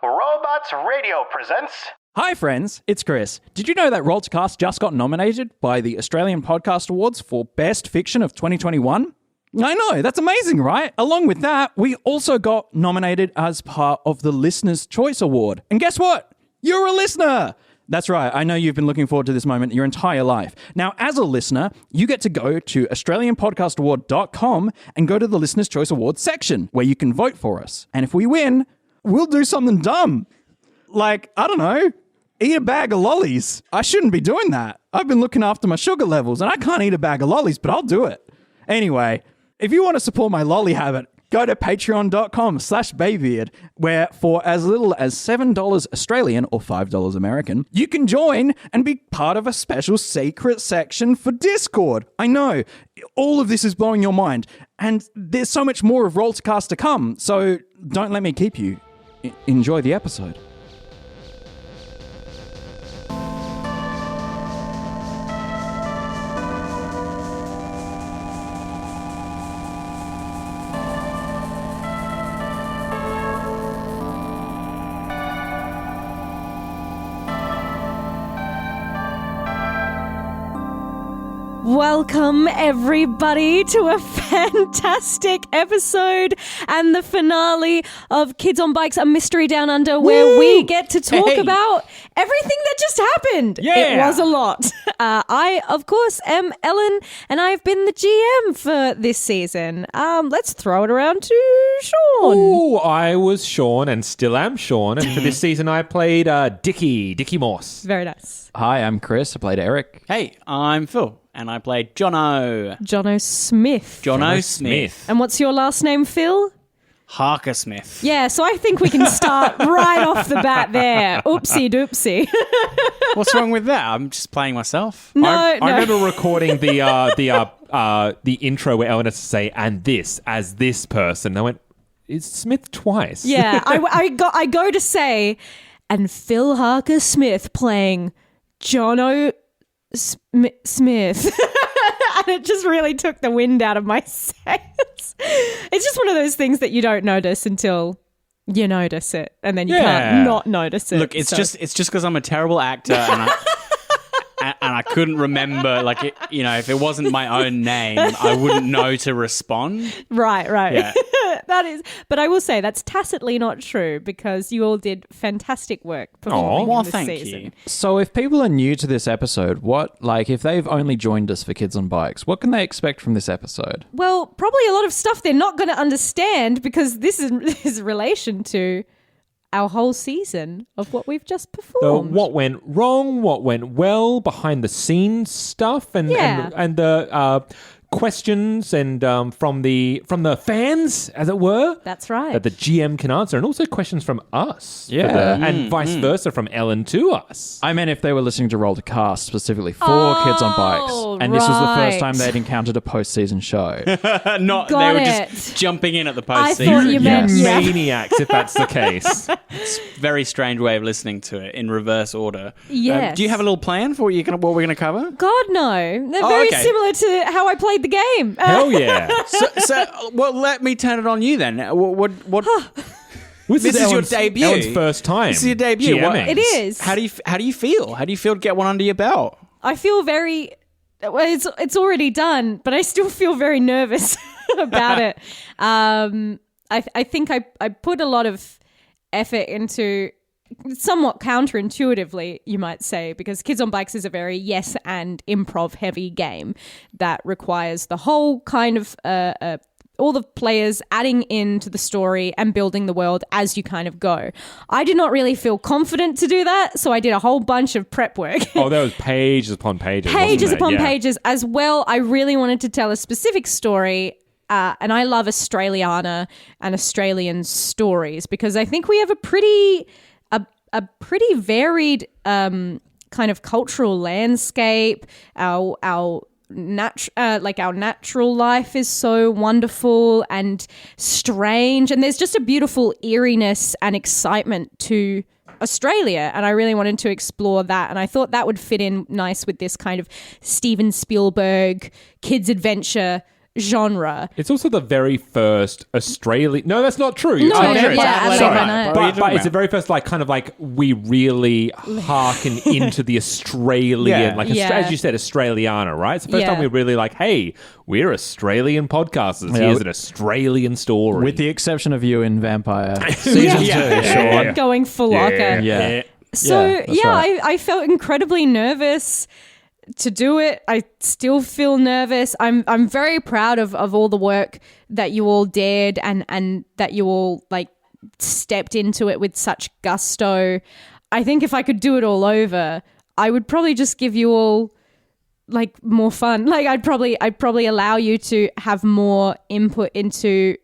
Robots Radio presents... Hi friends, it's Chris. Did you know that Rollcast just got nominated by the Australian Podcast Awards for Best Fiction of 2021? I know, that's amazing, right? Along with that, we also got nominated as part of the Listener's Choice Award. And guess what? You're a listener! That's right, I know you've been looking forward to this moment your entire life. Now, as a listener, you get to go to australianpodcastaward.com and go to the Listener's Choice Awards section, where you can vote for us. And if we win, we'll do something dumb. Like, I don't know, eat a bag of lollies. I shouldn't be doing that. I've been looking after my sugar levels, and I can't eat a bag of lollies, but I'll do it. Anyway, if you want to support my lolly habit, go to patreon.com/Baybeard, where for as little as $7 Australian or $5 American, you can join and be part of a special secret section for Discord. I know, all of this is blowing your mind, and there's so much more of Rollcast to come, so don't let me keep you. Enjoy the episode. Welcome, everybody, to a fantastic episode and the finale of Kids on Bikes, A Mystery Down Under, where we get to talk about everything that just happened. Yeah. It was a lot. I, of course, am Ellen, and I've been the GM for this season. Let's throw it around to Sean. Oh, I was Sean and still am Sean, and for this season I played Dickie Morse. Very nice. Hi, I'm Chris. I played Eric. Hey, I'm Phil, and I played Jono. Jono Smith. Jono Smith. And what's your last name, Phil? Harker-Smith. Yeah, so I think we can start right off the bat there. Oopsie doopsie. What's wrong with that? I'm just playing myself. No. I remember recording the intro where Ellen has to say "and this" as this person. I went, "Is Smith twice?" Yeah, I go to say, and Phil Harker-Smith playing Jono Smith. And it just really took the wind out of my sails. It's just one of those things that you don't notice until you notice it, and then you can't not notice it. Look, it's just because I'm a terrible actor, and I couldn't remember, if it wasn't my own name, I wouldn't know to respond. Right. Yeah. That is, but I will say that's tacitly not true, because you all did fantastic work performing in this season. You. So if people are new to this episode, if they've only joined us for Kids on Bikes, what can they expect from this episode? Well, probably a lot of stuff they're not going to understand, because this is relation to our whole season of what we've just performed. What went wrong, what went well, behind the scenes stuff, and the questions and from the fans, as it were. That's right. That the GM can answer, and also questions from us. Yeah. And vice versa from Ellen to us. I meant if they were listening to Roll to Cast specifically for Kids on Bikes, and this was the first time they'd encountered a post-season show. They were just jumping in at the post-season. I thought you meant Maniacs, if that's the case. It's a very strange way of listening to it in reverse order. Yes. Do you have a little plan for what we're going to cover? God, no. They're very similar to how I played the game. Hell yeah. Well, let me turn it on you then. What? This is your debut. Ellen's first time. This is your debut. GMing. It is. How do you feel? How do you feel to get one under your belt? I feel very... Well, it's already done, but I still feel very nervous about it. I think I put a lot of effort into... somewhat counterintuitively, you might say, because Kids on Bikes is a very yes and improv heavy game that requires the whole kind of all the players adding into the story and building the world as you kind of go. I did not really feel confident to do that, so I did a whole bunch of prep work. Oh, there was pages upon pages. Pages upon pages as well. I really wanted to tell a specific story. And I love Australiana and Australian stories, because I think we have a pretty varied kind of cultural landscape. Our natural life is so wonderful and strange, and there's just a beautiful eeriness and excitement to Australia, and I really wanted to explore that, and I thought that would fit in nice with this kind of Steven Spielberg kids adventure genre. It's also the very first Australian. No, that's not true. No, Oh, yeah, sorry. yeah, Sorry. I know. But it's the very first, like, kind of like we really hearken into the Australian, Yeah. like Yeah. as you said, Australiana, right? It's the first Yeah. time we're really like, hey, we're Australian podcasters. Yeah. Here's an Australian story. With the exception of you in Vampire Season 2, Yeah. Sean. Going full Harker. Yeah. So Yeah, that's right. I felt incredibly nervous to do it. I still feel nervous. I'm very proud of all the work that you all did and that you all like stepped into it with such gusto. I think if I could do it all over, I would probably just give you all like more fun. Like I'd probably allow you to have more input into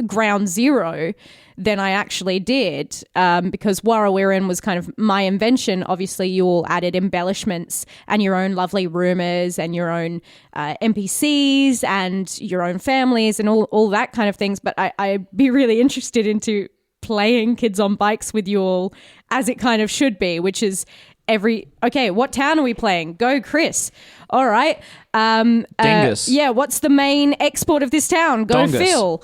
ground zero than I actually did, because Warrawirin was kind of my invention. Obviously, you all added embellishments and your own lovely rumors and your own NPCs and your own families and all that kind of things. But I'd be really interested into playing Kids on Bikes with you all as it kind of should be, which is okay, what town are we playing? Go, Chris. All right. Dingus. Yeah, what's the main export of this town? Go, Dongus. Phil.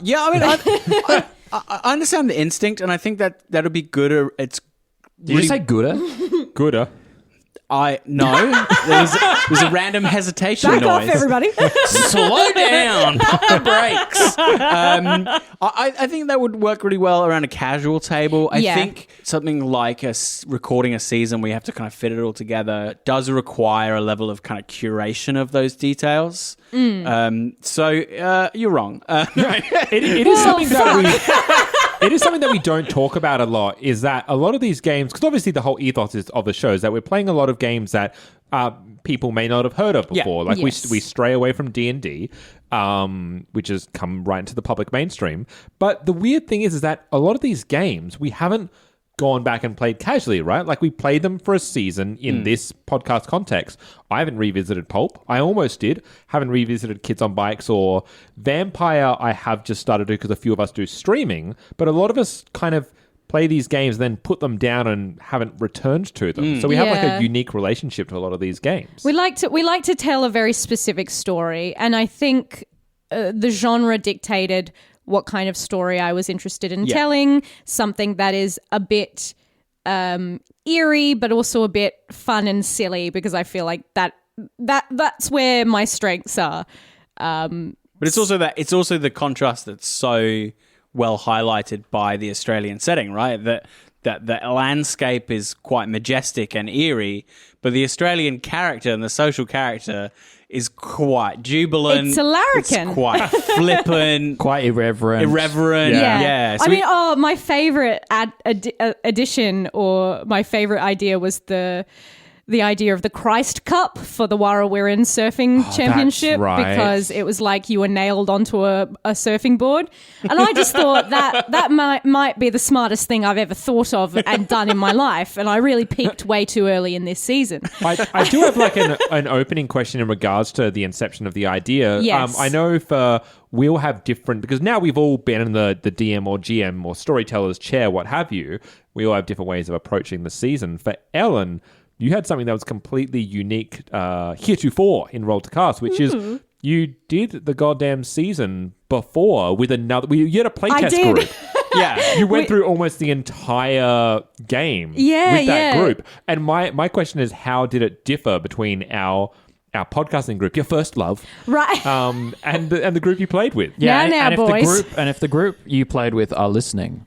Yeah, I mean, I understand the instinct, and I think that'll be good. It's Did you say gooder? Gooder. no. There's a random hesitation Back noise. off, everybody. Slow down. Pump the brakes. I think that would work really well around a casual table. I Yeah. think something like recording a season where you have to kind of fit it all together does require a level of kind of curation of those details. So you're wrong. It is something that it is something that we don't talk about a lot, is that a lot of these games, because obviously the whole ethos of the show is that we're playing a lot of games that people may not have heard of before. Like Yes. we stray away from D&D, which has come right into the public mainstream. But the weird thing is that a lot of these games we haven't gone back and played casually, right? Like we played them for a season in this podcast context. I haven't revisited Pulp. I almost did. Haven't revisited Kids on Bikes or Vampire. I have just started to because a few of us do streaming, but a lot of us kind of play these games, then put them down and haven't returned to them. So we have like Yeah. a unique relationship to a lot of these games. We like to tell a very specific story, and I think the genre dictated what kind of story I was interested in telling. Something that is a bit eerie, but also a bit fun and silly, because I feel like that's where my strengths are. But it's also the contrast that's so well highlighted by the Australian setting, right? That the landscape is quite majestic and eerie, but the Australian character and the social character is quite jubilant. It's a larrikin. It's quite flippant. Quite irreverent. Yeah. So I mean, my favorite addition or my favorite idea was the idea of the Christ Cup for the Warrawirin surfing championship, right. because it was like you were nailed onto a surfing board. And I just thought that might be the smartest thing I've ever thought of and done in my life. And I really peaked way too early in this season. I do have like an opening question in regards to the inception of the idea. Yes. I know we'll have different, because now we've all been in the DM or GM or storyteller's chair, what have you. We all have different ways of approaching the season. For Ellen, you had something that was completely unique heretofore in Roll to Cast, which is you did the goddamn season before with another. You had a playtest group. yeah. You went through almost the entire game with that group. And my question is, how did it differ between our podcasting group, your first love, Right. and the group you played with? Now, and boys. if the group you played with are listening,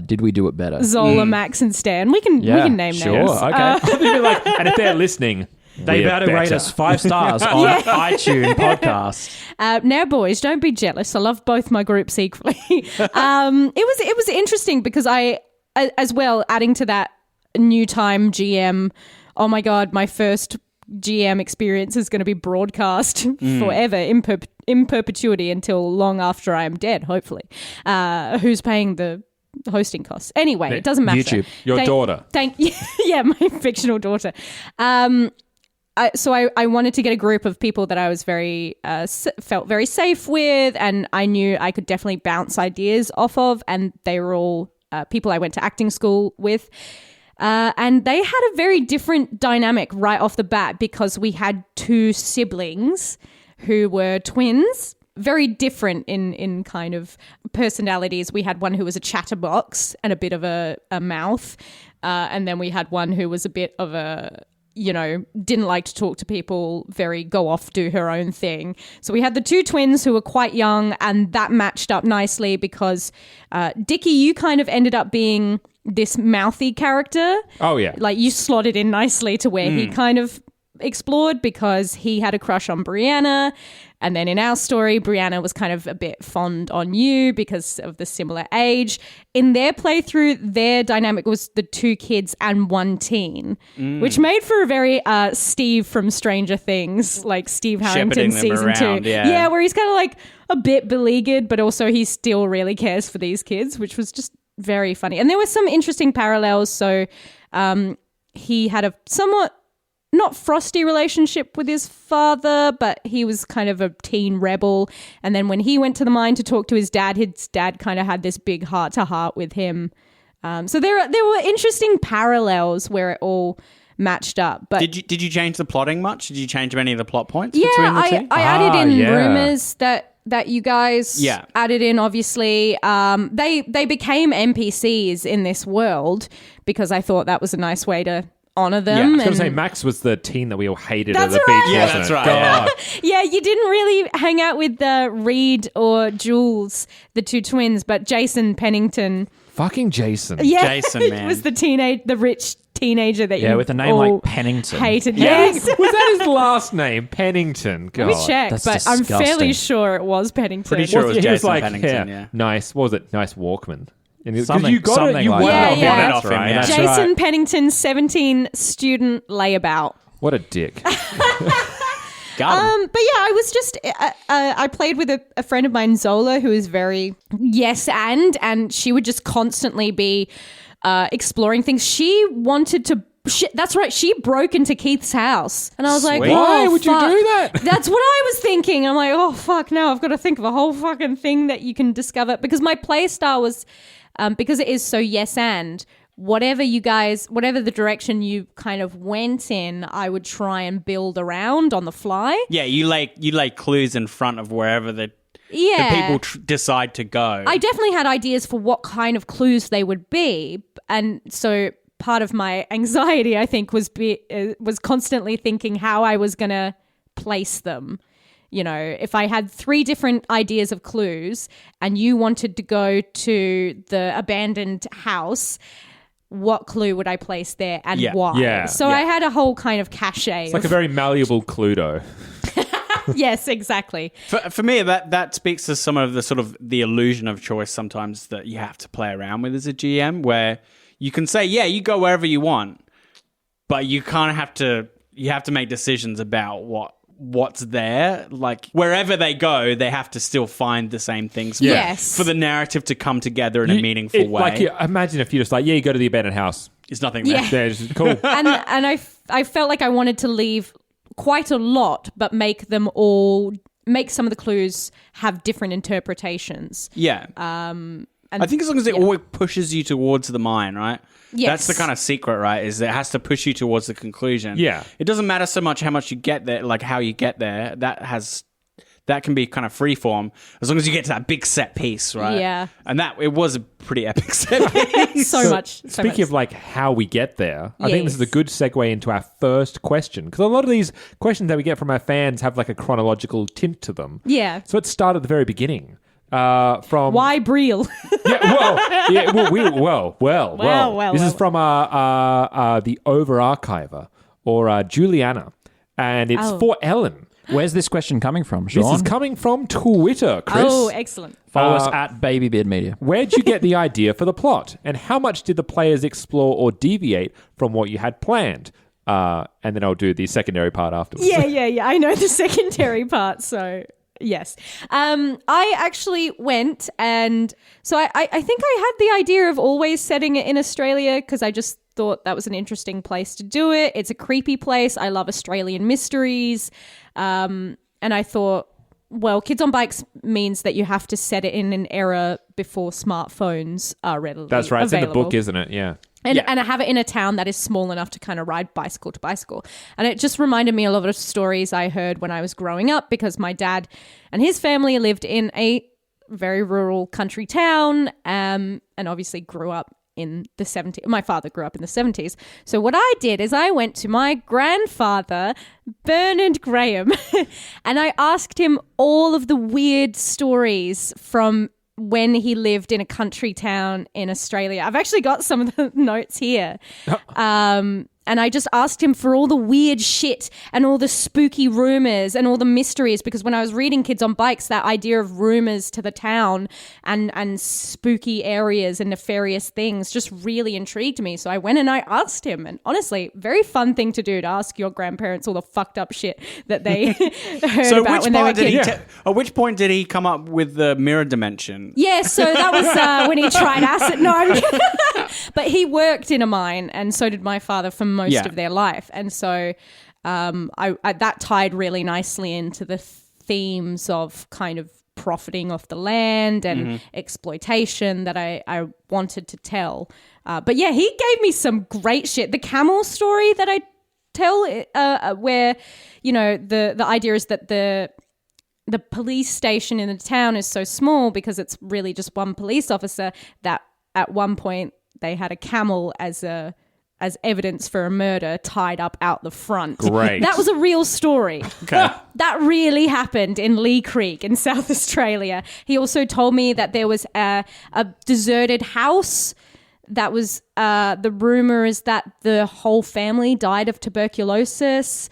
did we do it better? Zola, Max, and Stan. We can name sure. names. Okay. And if they're listening, They we're better rate us 5 stars on iTunes podcast. Now, boys, don't be jealous. I love both my groups equally. It was interesting because I, as well, adding to that new time GM. Oh my God, my first GM experience is going to be broadcast forever in perpetuity until long after I am dead. Hopefully, who's paying the hosting costs? Anyway, it doesn't matter. YouTube. Your daughter. Yeah, my fictional daughter. So I wanted to get a group of people that I was felt very safe with, and I knew I could definitely bounce ideas off of, and they were all people I went to acting school with. And they had a very different dynamic right off the bat because we had 2 siblings who were twins. Very different in kind of personalities. We had one who was a chatterbox and a bit of a mouth. And then we had one who was a bit of a, didn't like to talk to people, very go off, do her own thing. So we had the two twins who were quite young, and that matched up nicely because Dickie, you kind of ended up being this mouthy character. Oh, yeah. Like you slotted in nicely to where he kind of explored because he had a crush on Brianna. And then in our story, Brianna was kind of a bit fond on you because of the similar age. In their playthrough, their dynamic was the two kids and one teen, which made for a very Steve from Stranger Things, like Steve Harrington season around, 2. yeah. Where he's kind of like a bit beleaguered, but also he still really cares for these kids, which was just very funny. And there were some interesting parallels. So he had a somewhat not frosty relationship with his father, but he was kind of a teen rebel. And then when he went to the mine to talk to his dad kind of had this big heart-to-heart with him. So there were interesting parallels where it all matched up. But Did you change the plotting much? Did you change any of the plot points yeah, between the two? I added in yeah. rumors that you guys added in, obviously. They became NPCs in this world because I thought that was a nice way to honor them. I was going and to say Max was the teen that we all hated That's at the right. beach, Yeah, wasn't that's it? right, God. yeah, you didn't really hang out with Reed or Jules, the two twins, but Jason Pennington. Fucking Jason. Yeah, Jason, man. was the rich teenager that you with a name all like Pennington. hated. Yeah. Yes. Was that his last name? Pennington. God. Let me check, that's but I'm fairly disgusting. sure it was Pennington. Pretty sure it was he was Jason like, Pennington, yeah. Nice. What was it? Nice Walkman. And Something- you got something it. You like won that. it Yeah, off yeah. him. That's right, That's Jason right. Pennington, 17 student layabout. What a dick. Got him. But yeah, I was just I played with a friend of mine, Zola, who is very yes and she would just constantly be exploring things. She wanted to. That's right. She broke into Keith's house, and I was like, Sweet. oh, Why would you fuck. do that? That's what I was thinking. I'm like, oh fuck, now I've got to think of a whole fucking thing that you can discover because my play style was because it is so yes and. Whatever the direction you kind of went in, I would try and build around on the fly. Yeah, you lay clues in front of wherever the people decide to go. I definitely had ideas for what kind of clues they would be, and so part of my anxiety, I think, was constantly thinking how I was going to place them. If I had 3 different ideas of clues, and you wanted to go to the abandoned house, what clue would I place there and why? Yeah. So I had a whole kind of cachet. It's like a very malleable Cluedo. Yes, exactly. For me, that speaks to some of the sort of the illusion of choice sometimes that you have to play around with as a GM, where you can say, yeah, you go wherever you want, but you kind of have to make decisions about what's there. Like wherever they go, they have to still find the same things for the narrative to come together in a meaningful way. Like, imagine if you're just like, you go to the abandoned house. There's nothing there. Yeah. Yeah, it's cool. and I felt like I wanted to leave quite a lot, but make some of the clues have different interpretations. Yeah. I think as long as it always pushes you towards the mine, right? Yes. That's the kind of secret, right? Is it has to push you towards the conclusion. Yeah. It doesn't matter so much how much you get there, like how you get there. That can be kind of freeform as long as you get to that big set piece, right? Yeah. And it was a pretty epic set piece. So much. Speaking of like how we get there, I think this is a Yes. good segue into our first question because a lot of these questions that we get from our fans have like a chronological tint to them. Yeah. So let's start at the very beginning. From Why Breel? Well. This is from the Over Archiver or Juliana, and it's for Ellen. Where's this question coming from, Sean? This is coming from Twitter, Chris. Oh, excellent. Follow us at Babybeard Media. Where'd you get the idea for the plot, and how much did the players explore or deviate from what you had planned? And then I'll do the secondary part afterwards. Yeah. I know the secondary part, so yes. I actually went and so I think I had the idea of always setting it in Australia because I just thought that was an interesting place to do it. It's a creepy place. I love Australian mysteries. And I thought, well, Kids on Bikes means that you have to set it in an era before smartphones are readily That's right. available. It's in the book, isn't it? Yeah. And I have it in a town that is small enough to kind of ride bicycle to bicycle. And it just reminded me a lot of stories I heard when I was growing up, because my dad and his family lived in a very rural country town, and obviously grew up in the 70s. My father grew up in the 70s. So what I did is I went to my grandfather, Bernard Graham, and I asked him all of the weird stories from when he lived in a country town in Australia. I've actually got some of the notes here. And I just asked him for all the weird shit and all the spooky rumors and all the mysteries, because when I was reading Kids on Bikes, that idea of rumors to the town and spooky areas and nefarious things just really intrigued me. So I went and I asked him, and honestly, very fun thing to do, to ask your grandparents all the fucked up shit that they heard about when they were kids. At which point did he come up with the mirror dimension? Yeah, so that was when he tried acid. No, I'm kidding. But he worked in a mine, and so did my father for most of their life. And so that tied really nicely into the themes of kind of profiting off the land and exploitation that I wanted to tell. But yeah, he gave me some great shit. The camel story that I tell, where, you know, the idea is that the police station in the town is so small because it's really just one police officer, that at one point they had a camel as evidence for a murder tied up out the front. Great. That was a real story. Okay. That really happened in Lee Creek in South Australia. He also told me that there was a deserted house that was, the rumor is that the whole family died of tuberculosis.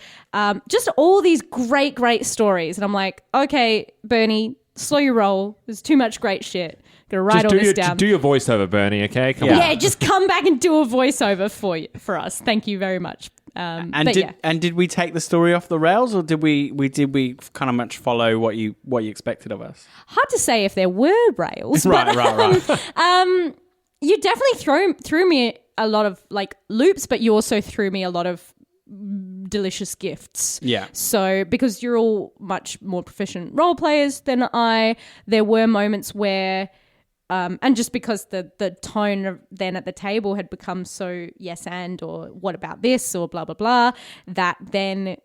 Just all these great, great stories. And I'm like, okay, Bernie, slow your roll. There's too much great shit. Gotta write all this down. Do your voiceover, Bernie, okay? Come on. Yeah, just come back and do a voiceover for us. Thank you very much. And did we take the story off the rails, or did we kind of much follow what you expected of us? Hard to say if there were rails. Right. You definitely threw me a lot of like loops, but you also threw me a lot of delicious gifts. Yeah. So because you're all much more proficient role players than I, there were moments where and just because the tone then at the table had become so yes and, or what about this, or blah, blah, blah, that then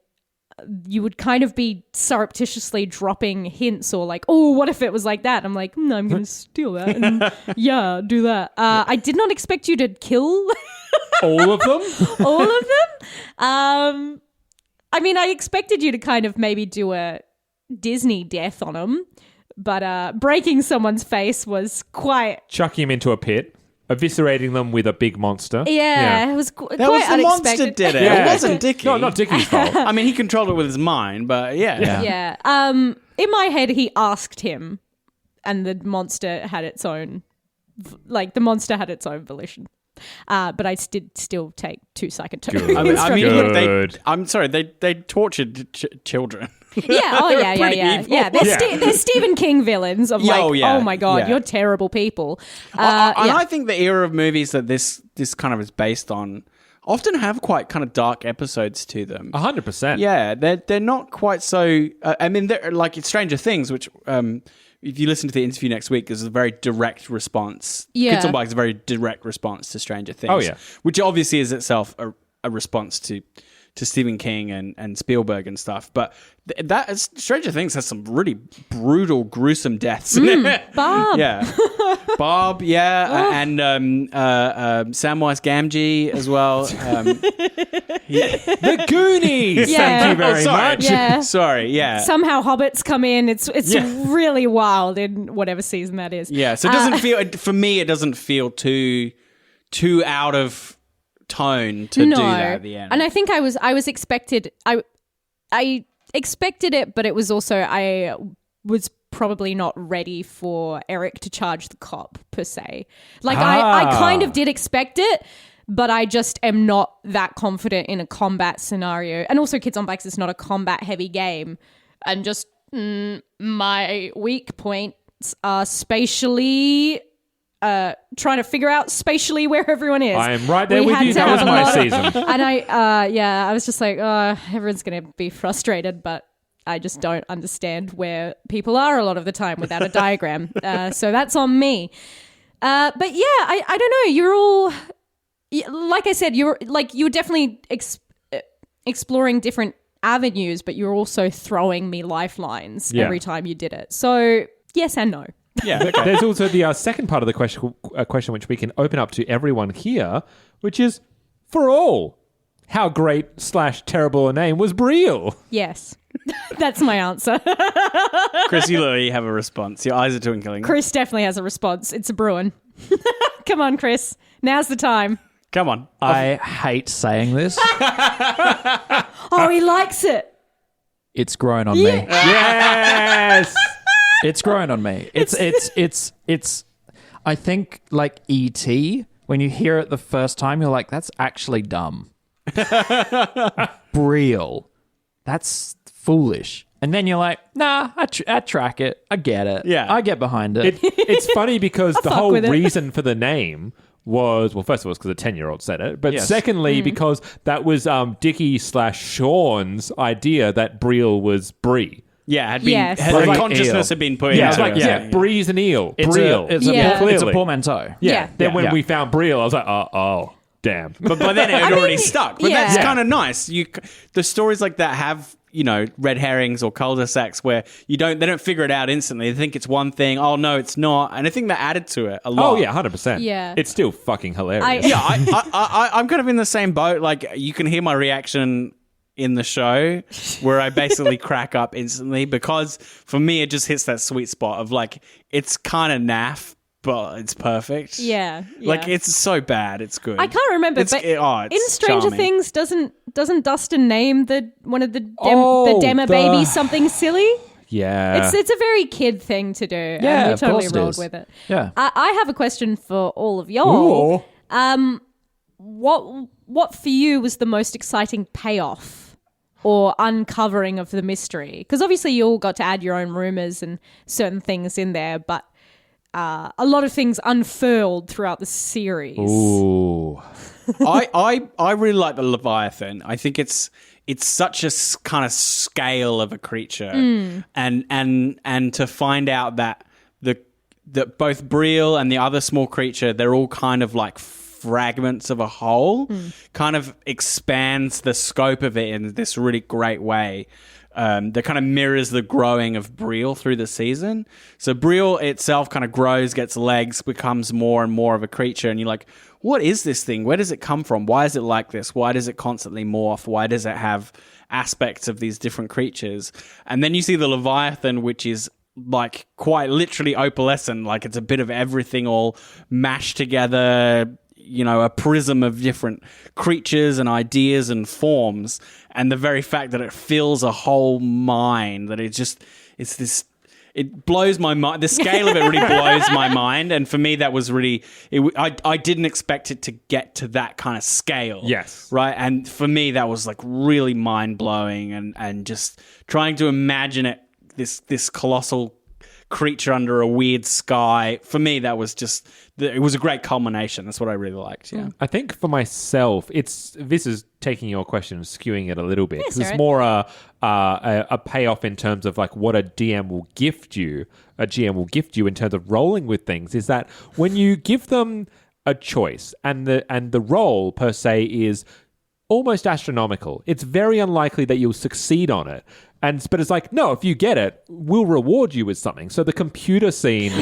you would kind of be surreptitiously dropping hints, or like, oh, what if it was like that? I'm like, no, I'm going to steal that and yeah, do that. I did not expect you to kill all of them? All of them? I mean, I expected you to kind of maybe do a Disney death on them. But breaking someone's face was quite... Chucking him into a pit, eviscerating them with a big monster. Yeah. It was quite that was the unexpected. monster did it. Yeah. It wasn't Dickie. No, not Dickie's fault. I mean, he controlled it with his mind, but yeah. Yeah. In my head, he asked him, and the monster had its own... Like, the monster had its own volition. But I did still take 2 psychic tokens. I mean, Good. I'm sorry, they tortured children. Yeah. They're Stephen King villains of like, oh my God, you're terrible people. And I think the era of movies that this kind of is based on often have quite kind of dark episodes to them. 100%. Yeah, they're not quite so... I mean, they're like Stranger Things, which... if you listen to the interview next week, there's a very direct response. Yeah. Kids on Bikes is a very direct response to Stranger Things. Oh, yeah. Which obviously is itself a response to Stephen King and Spielberg and stuff. But Stranger Things has some really brutal, gruesome deaths in it. Bob. Yeah. Bob, yeah. And Samwise Gamgee as well. The Goonies! Yeah. Thank you very sorry. much. Yeah. Sorry, yeah. Somehow hobbits come in. It's really wild in whatever season that is. Yeah, so it doesn't feel... For me, it doesn't feel too out of tone to do that at the end. And I think I was expected... I expected it, but it was also... I was probably not ready for Eric to charge the cop, per se. Like, I kind of did expect it, but I just am not that confident in a combat scenario. And also Kids on Bikes is not a combat-heavy game. And just my weak points are spatially... trying to figure out spatially where everyone is. I am right there with you. That was my season. And I was just like, everyone's going to be frustrated, but I just don't understand where people are a lot of the time without a diagram. So that's on me. But yeah, I don't know. You're all... like I said, you were definitely exploring different avenues, but you're also throwing me lifelines Yeah. every time you did it. So yes and no. Yeah. Okay. There's also the second part of the question which we can open up to everyone here, which is, for all, how great / terrible a name was Brielle? Yes. That's my answer. Chris, you literally have a response. Your eyes are twinkling. Chris definitely has a response. It's a Bruin. Come on, Chris. Now's the time. Come on. I hate saying this. Oh, he likes it. It's grown on me. Yes! It's grown on me. It's I think like E.T., when you hear it the first time, you're like, that's actually dumb. Brielle. That's foolish. And then you're like, nah, I track it. I get it. Yeah. I get behind it. It's funny because the fuck whole with it. reason for the name was, well, first of all, it's because a 10-year-old said it, but Yes. secondly, because that was Dickie / Sean's idea that Brielle was Brie. Yeah, had been Yes. the Like consciousness eel. had been put Yeah, into it's like, it. yeah, Brie's an eel. It's Brielle. a Yeah. Clearly. portmanteau. Yeah. Then when Yeah. we found Brielle, I was like, oh, damn. But by then it had already stuck. But that's yeah. kind of nice. The stories like that have, red herrings or cul-de-sacs where they don't figure it out instantly. They think it's one thing. Oh no, it's not. And I think that added to it a lot. Oh, yeah, 100%. Yeah. It's still fucking hilarious. Yeah, I'm kind of in the same boat. Like, you can hear my reaction in the show where I basically crack up instantly because for me it just hits that sweet spot of like, it's kind of naff, but it's perfect. Yeah. Like, it's so bad, it's good. I can't remember, It's- but it's in Stranger charming. Things, doesn't Dustin name one of the Oh, Dema the- babies something silly? Yeah. It's a very kid thing to do. Yeah, and we of totally course it rolled is. with it. Yeah. I have a question for all of y'all. Ooh. What for you was the most exciting payoff or uncovering of the mystery? Because obviously you all got to add your own rumors and certain things in there, but a lot of things unfurled throughout the series. Ooh. I really like the Leviathan. I think it's such a kind of scale of a creature, and to find out that that both Brielle and the other small creature, they're all kind of like fragments of a whole, kind of expands the scope of it in this really great way. That kind of mirrors the growing of Brielle through the season. So Brielle itself kind of grows, gets legs, becomes more and more of a creature, and you're like, what is this thing? Where does it come from? Why is it like this? Why does it constantly morph? Why does it have aspects of these different creatures? And then you see the Leviathan, which is like quite literally opalescent, like it's a bit of everything all mashed together, a prism of different creatures and ideas and forms. And the very fact that it fills a whole mind, that it blows my mind. The scale of it really blows my mind. And for me, that was really, I didn't expect it to get to that kind of scale. Yes. Right. And for me, that was like really mind blowing and just trying to imagine it, this colossal creature under a weird sky. For me, that was it was a great culmination. That's what I really liked. Yeah. I think for myself, this is taking your question and skewing it a little bit. 'Cause it's alright. more a payoff in terms of like what a GM will gift you in terms of rolling with things, is that when you give them a choice and the roll per se is almost astronomical, it's very unlikely that you'll succeed on it. But it's like, no, if you get it, we'll reward you with something. So the computer scene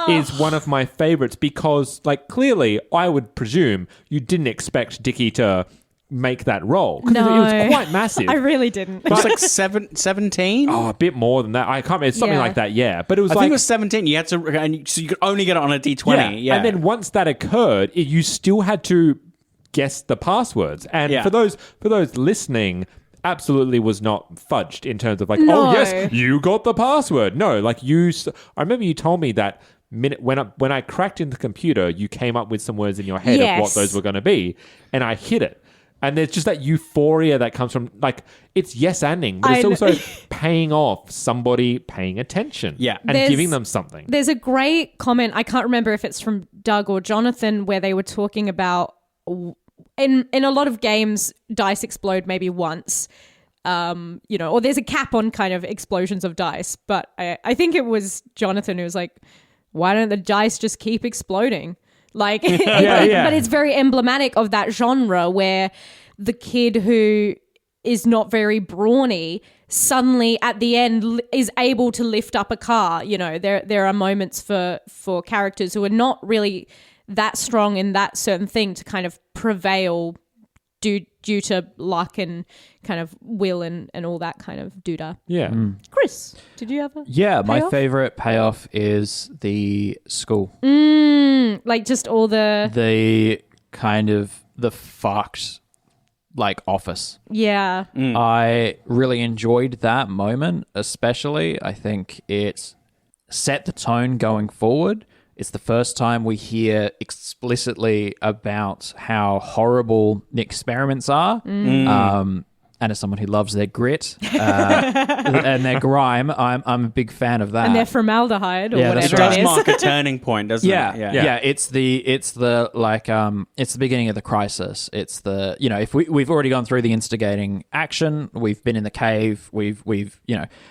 is one of my favorites because, like, clearly, I would presume you didn't expect Dickie to make that roll. 'Cause No. it was quite massive. I really didn't. It was like 17? Oh, a bit more than that. I can't remember. It's something Yeah. like that, yeah. But it was I like... think it was 17. You had to, so you could only get it on a D20. Yeah. And then once that occurred, you still had to guess the passwords. And Yeah. for those listening, absolutely was not fudged in terms of like, No. oh yes, you got the password. No, like I remember you told me that when I cracked into the computer, you came up with some words in your head of what Yes. those were going to be, and I hit it. And there's just that euphoria that comes from, like, it's yes-anding, but it's also paying off somebody paying attention, Yeah. and There's- giving them something. There's a great comment. I can't remember if it's from Doug or Jonathan, where they were talking about in a lot of games, dice explode maybe once, or there's a cap on kind of explosions of dice. But I think it was Jonathan who was like, "Why don't the dice just keep exploding?" Like, yeah. but it's very emblematic of that genre where the kid who is not very brawny suddenly at the end is able to lift up a car. You know, there are moments for characters who are not really that strong in that certain thing to kind of prevail due to luck and kind of will and all that kind of doodah. Yeah. Chris, did you have a My payoff? favorite payoff is the school. Like just all The kind of the fucked like office. yeah. I really enjoyed that moment, especially. I think it set the tone going forward. It's the first time we hear explicitly about how horrible the experiments are. And as someone who loves their grit and their grime, I'm a big fan of that. And they're formaldehyde or Yeah, whatever that's It right. does it is. mark a turning point, doesn't Yeah, it? yeah. It's the beginning of the crisis. It's the, you know, if we've already gone through the instigating action, we've been in the cave, we've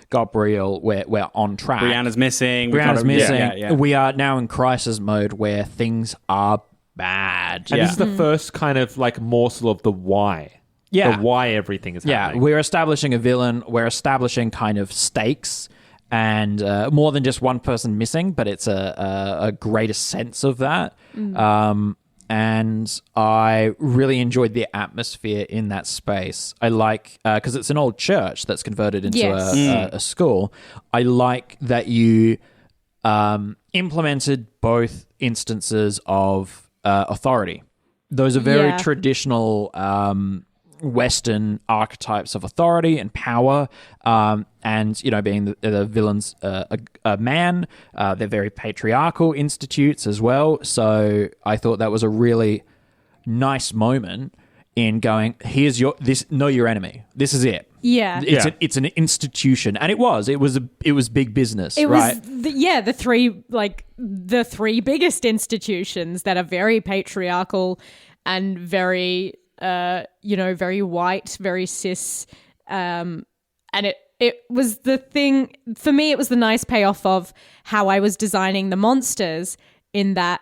got Brielle, we're on track. Brianna's missing. Brianna's missing. Yeah. We are now in crisis mode where things are bad. And this is the first kind of like morsel of the why. Yeah. The why everything is Yeah, happening. we're establishing a villain. We're establishing kind of stakes, and more than just one person missing, but it's a greater sense of that. And I really enjoyed the atmosphere in that space. I like, because it's an old church that's converted into Yes. a school. I like that you implemented both instances of authority. Those are very Yeah. traditional Western archetypes of authority and power, and being the villain's a man, they're very patriarchal institutes as well. So I thought that was a really nice moment in going, here's know your enemy. This is it. Yeah. It's an institution, and it was big business. It right? was the three biggest institutions that are very patriarchal and very very white, very cis, and it was the thing for me. It was the nice payoff of how I was designing the monsters, in that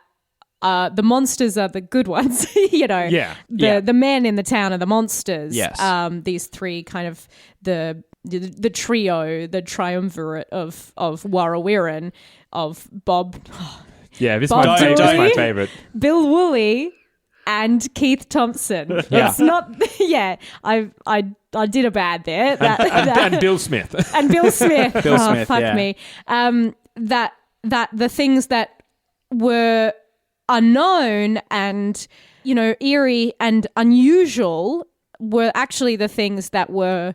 the monsters are the good ones, The men in the town are the monsters. Yes. These three kind of the trio, the triumvirate of Warrawiran, of Bob, Yeah, this is Bob my Dooley. favorite. Bill Woolley, and Keith Thompson. Yeah. It's not. Yeah, I did a bad there. And Bill Smith. And Bill Smith. Bill Smith, fuck yeah. me. That the things that were unknown and eerie and unusual were actually the things that were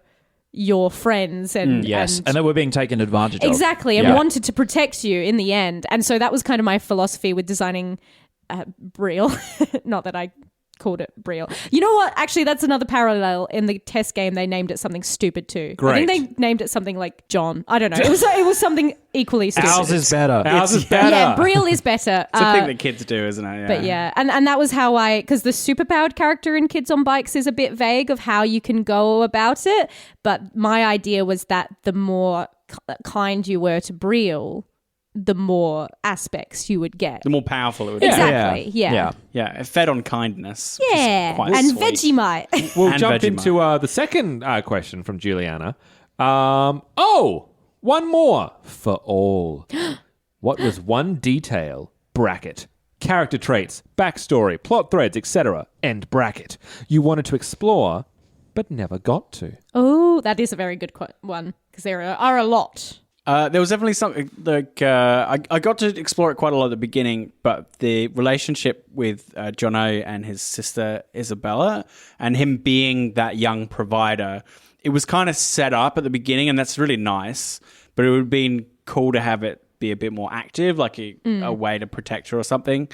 your friends and Yes, and they were being taken advantage of. exactly, and Yeah. wanted to protect you in the end. And so that was kind of my philosophy with designing Brielle. Not that I called it Brielle. You know what? Actually, that's another parallel. In the test game, they named it something stupid too. Great. I think they named it something like John. I don't know. It was something equally stupid. Ours is better. Ours is better. Yeah, Brielle is better. It's a thing that kids do, isn't it? Yeah. But yeah, and that was how because the superpowered character in Kids on Bikes is a bit vague of how you can go about it. But my idea was that the more kind you were to Brielle, the more aspects you would get. The more powerful it would be. Exactly. Yeah. Yeah, it fed on kindness. which is Yeah. quite And sweet. Vegemite. We'll And jump Vegemite. into the second question from Juliana. One more for all. What was one detail, bracket, character traits, backstory, plot threads, etc., end bracket, you wanted to explore but never got to? Oh, that is a very good one, because there are a lot. There was definitely something like I got to explore it quite a lot at the beginning, but the relationship with Jono and his sister Isabella, and him being that young provider, it was kind of set up at the beginning, and that's really nice. But it would have been cool to have it be a bit more active, like a way to protect her or something.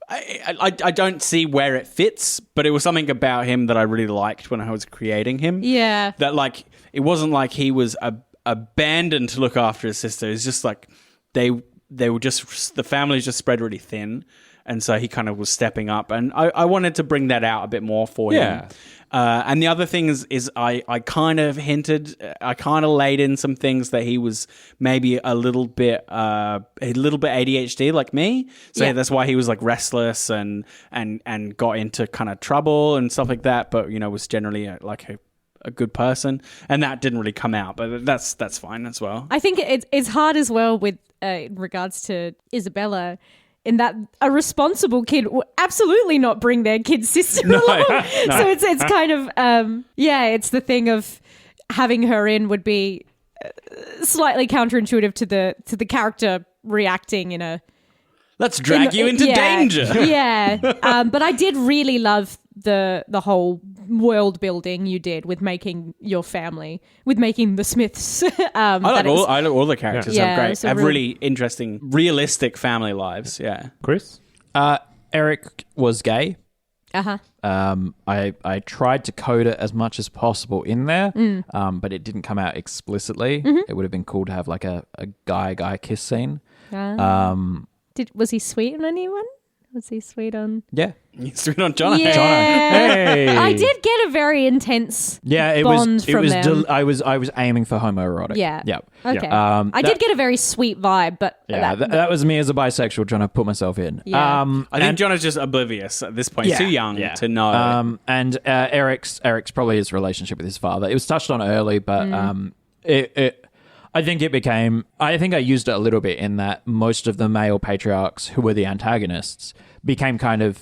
I don't see where it fits, but it was something about him that I really liked when I was creating him. Yeah. That it wasn't like he was abandoned to look after his sister. It's just like they were just, the family's just spread really thin. And so he kind of was stepping up, and I wanted to bring that out a bit more for him. And the other thing is I kind of hinted, I kind of laid in some things that he was maybe a little bit ADHD like me. So that's why he was like restless and got into kind of trouble and stuff like that. But was generally a good person, and that didn't really come out. But that's fine as well. I think it's hard as well with in regards to Isabella, in that a responsible kid would absolutely not bring their kid sister along. So it's kind of it's the thing of having her in would be slightly counterintuitive to the character reacting in a let's drag you into danger. But I did really love the whole world building you did with making your family, with making the Smiths. I like all the characters. Yeah. Have great, have real- really interesting, realistic family lives. Yeah, Chris? Eric was gay. Uh-huh. I tried to code it as much as possible in there, but it didn't come out explicitly. It would have been cool to have like a guy kiss scene. Was he sweet on anyone? Was he sweet on? Yeah. it's sweet on John. Yeah. Hey. I did get a very intense bond from them. I was aiming for homoerotic. Yeah. Yep. Okay. I did get a very sweet vibe, but that was me as a bisexual trying to put myself in. Yeah. I think John is just oblivious at this point. Yeah. Too young to know. And Eric's probably his relationship with his father. It was touched on early, but I think I used it a little bit in that most of the male patriarchs who were the antagonists became kind of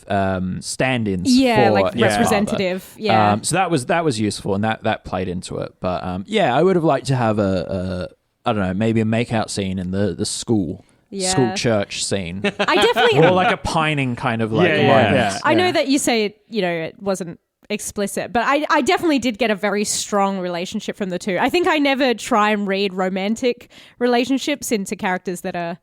stand-ins for like his representative. father. Yeah. So that was useful, and that played into it. But I would have liked to have a I don't know, maybe a make-out scene in the school. Yeah. School church scene. I definitely Or like a pining kind of like moment. Yeah. I know that you say it wasn't explicit, but I definitely did get a very strong relationship from the two. I think I never try and read romantic relationships into characters that are,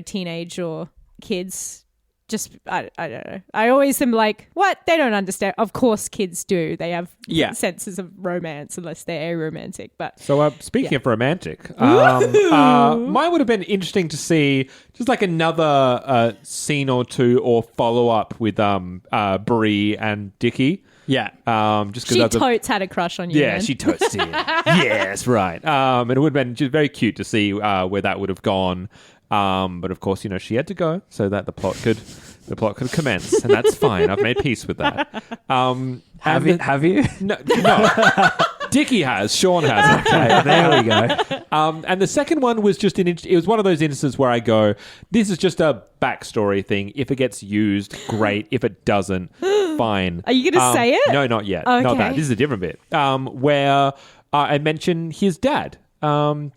teenage or kids. Just, I don't know. I always am like, what? They don't understand. Of course kids do. They have senses of romance unless they're aromantic. But So speaking of romantic, mine would have been interesting to see just like another scene or two or follow-up with Bree and Dickie. Yeah. Just she because totes had a crush on you. yeah, man. she totes did. Yes, right. And it would have been just very cute to see where that would have gone. But of course, she had to go so that the plot could commence, and that's fine. I've made peace with that. Have you? No. Dickie has. Sean has. Okay, there we go. And the second one was just it was one of those instances where I go, this is just a backstory thing. If it gets used, great. If it doesn't, fine. Are you going to say it? No, not yet. Okay. Not that. This is a different bit. Where I mention his dad.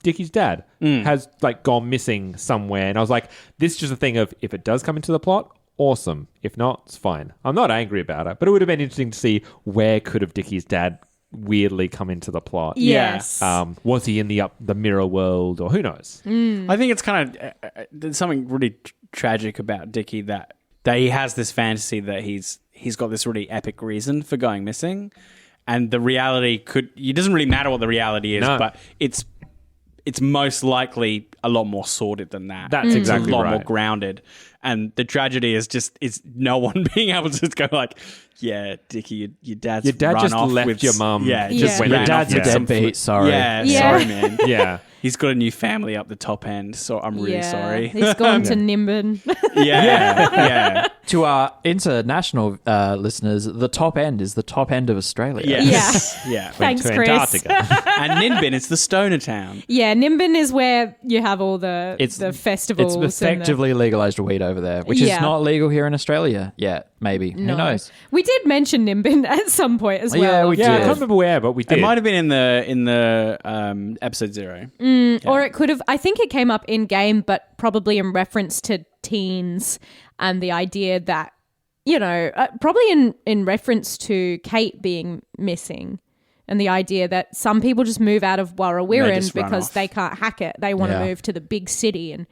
Dickie's dad has like gone missing somewhere, and I was like, this is just a thing of if it does come into the plot, awesome. If not, it's fine. I'm not angry about it, but it would have been interesting to see where could have Dickie's dad weirdly come into the plot. Yes. Was he in the mirror world, or who knows? I think it's kind of there's something really tragic about Dickie that he has this fantasy that he's got this really epic reason for going missing. And the reality it doesn't really matter what the reality is, but it's most likely a lot more sordid than that. That's exactly a lot right. more grounded. And the tragedy is no one being able to just go like, yeah, Dickie, your dad just off left with your mum. Yeah, Yeah. just Your ran dad's off a with some deadbeat, sorry. Yeah, Yeah. sorry, man. Yeah. He's got a new family up the top end, so I'm really sorry. He's gone to Nimbin. Yeah. To our international listeners, the top end is the top end of Australia. Yes. Yeah. Thanks, To Chris. Antarctica. And Ninbin, it's the stoner town. Yeah, Nimbin is where you have all the festivals. It's effectively legalized weed over there, which Yeah. is not legal here in Australia yet, maybe. Who knows? We did mention Nimbin at some point as well. Yeah, we Yeah, I did. can't remember where, but we did. It might have been in the episode 0. Or it could have, I think it came up in game, but probably in reference to teens and the idea that, probably in reference to Kate being missing and the idea that some people just move out of They Warrawirin just run because off. they can't hack it. They want to Yeah. move to the big city. And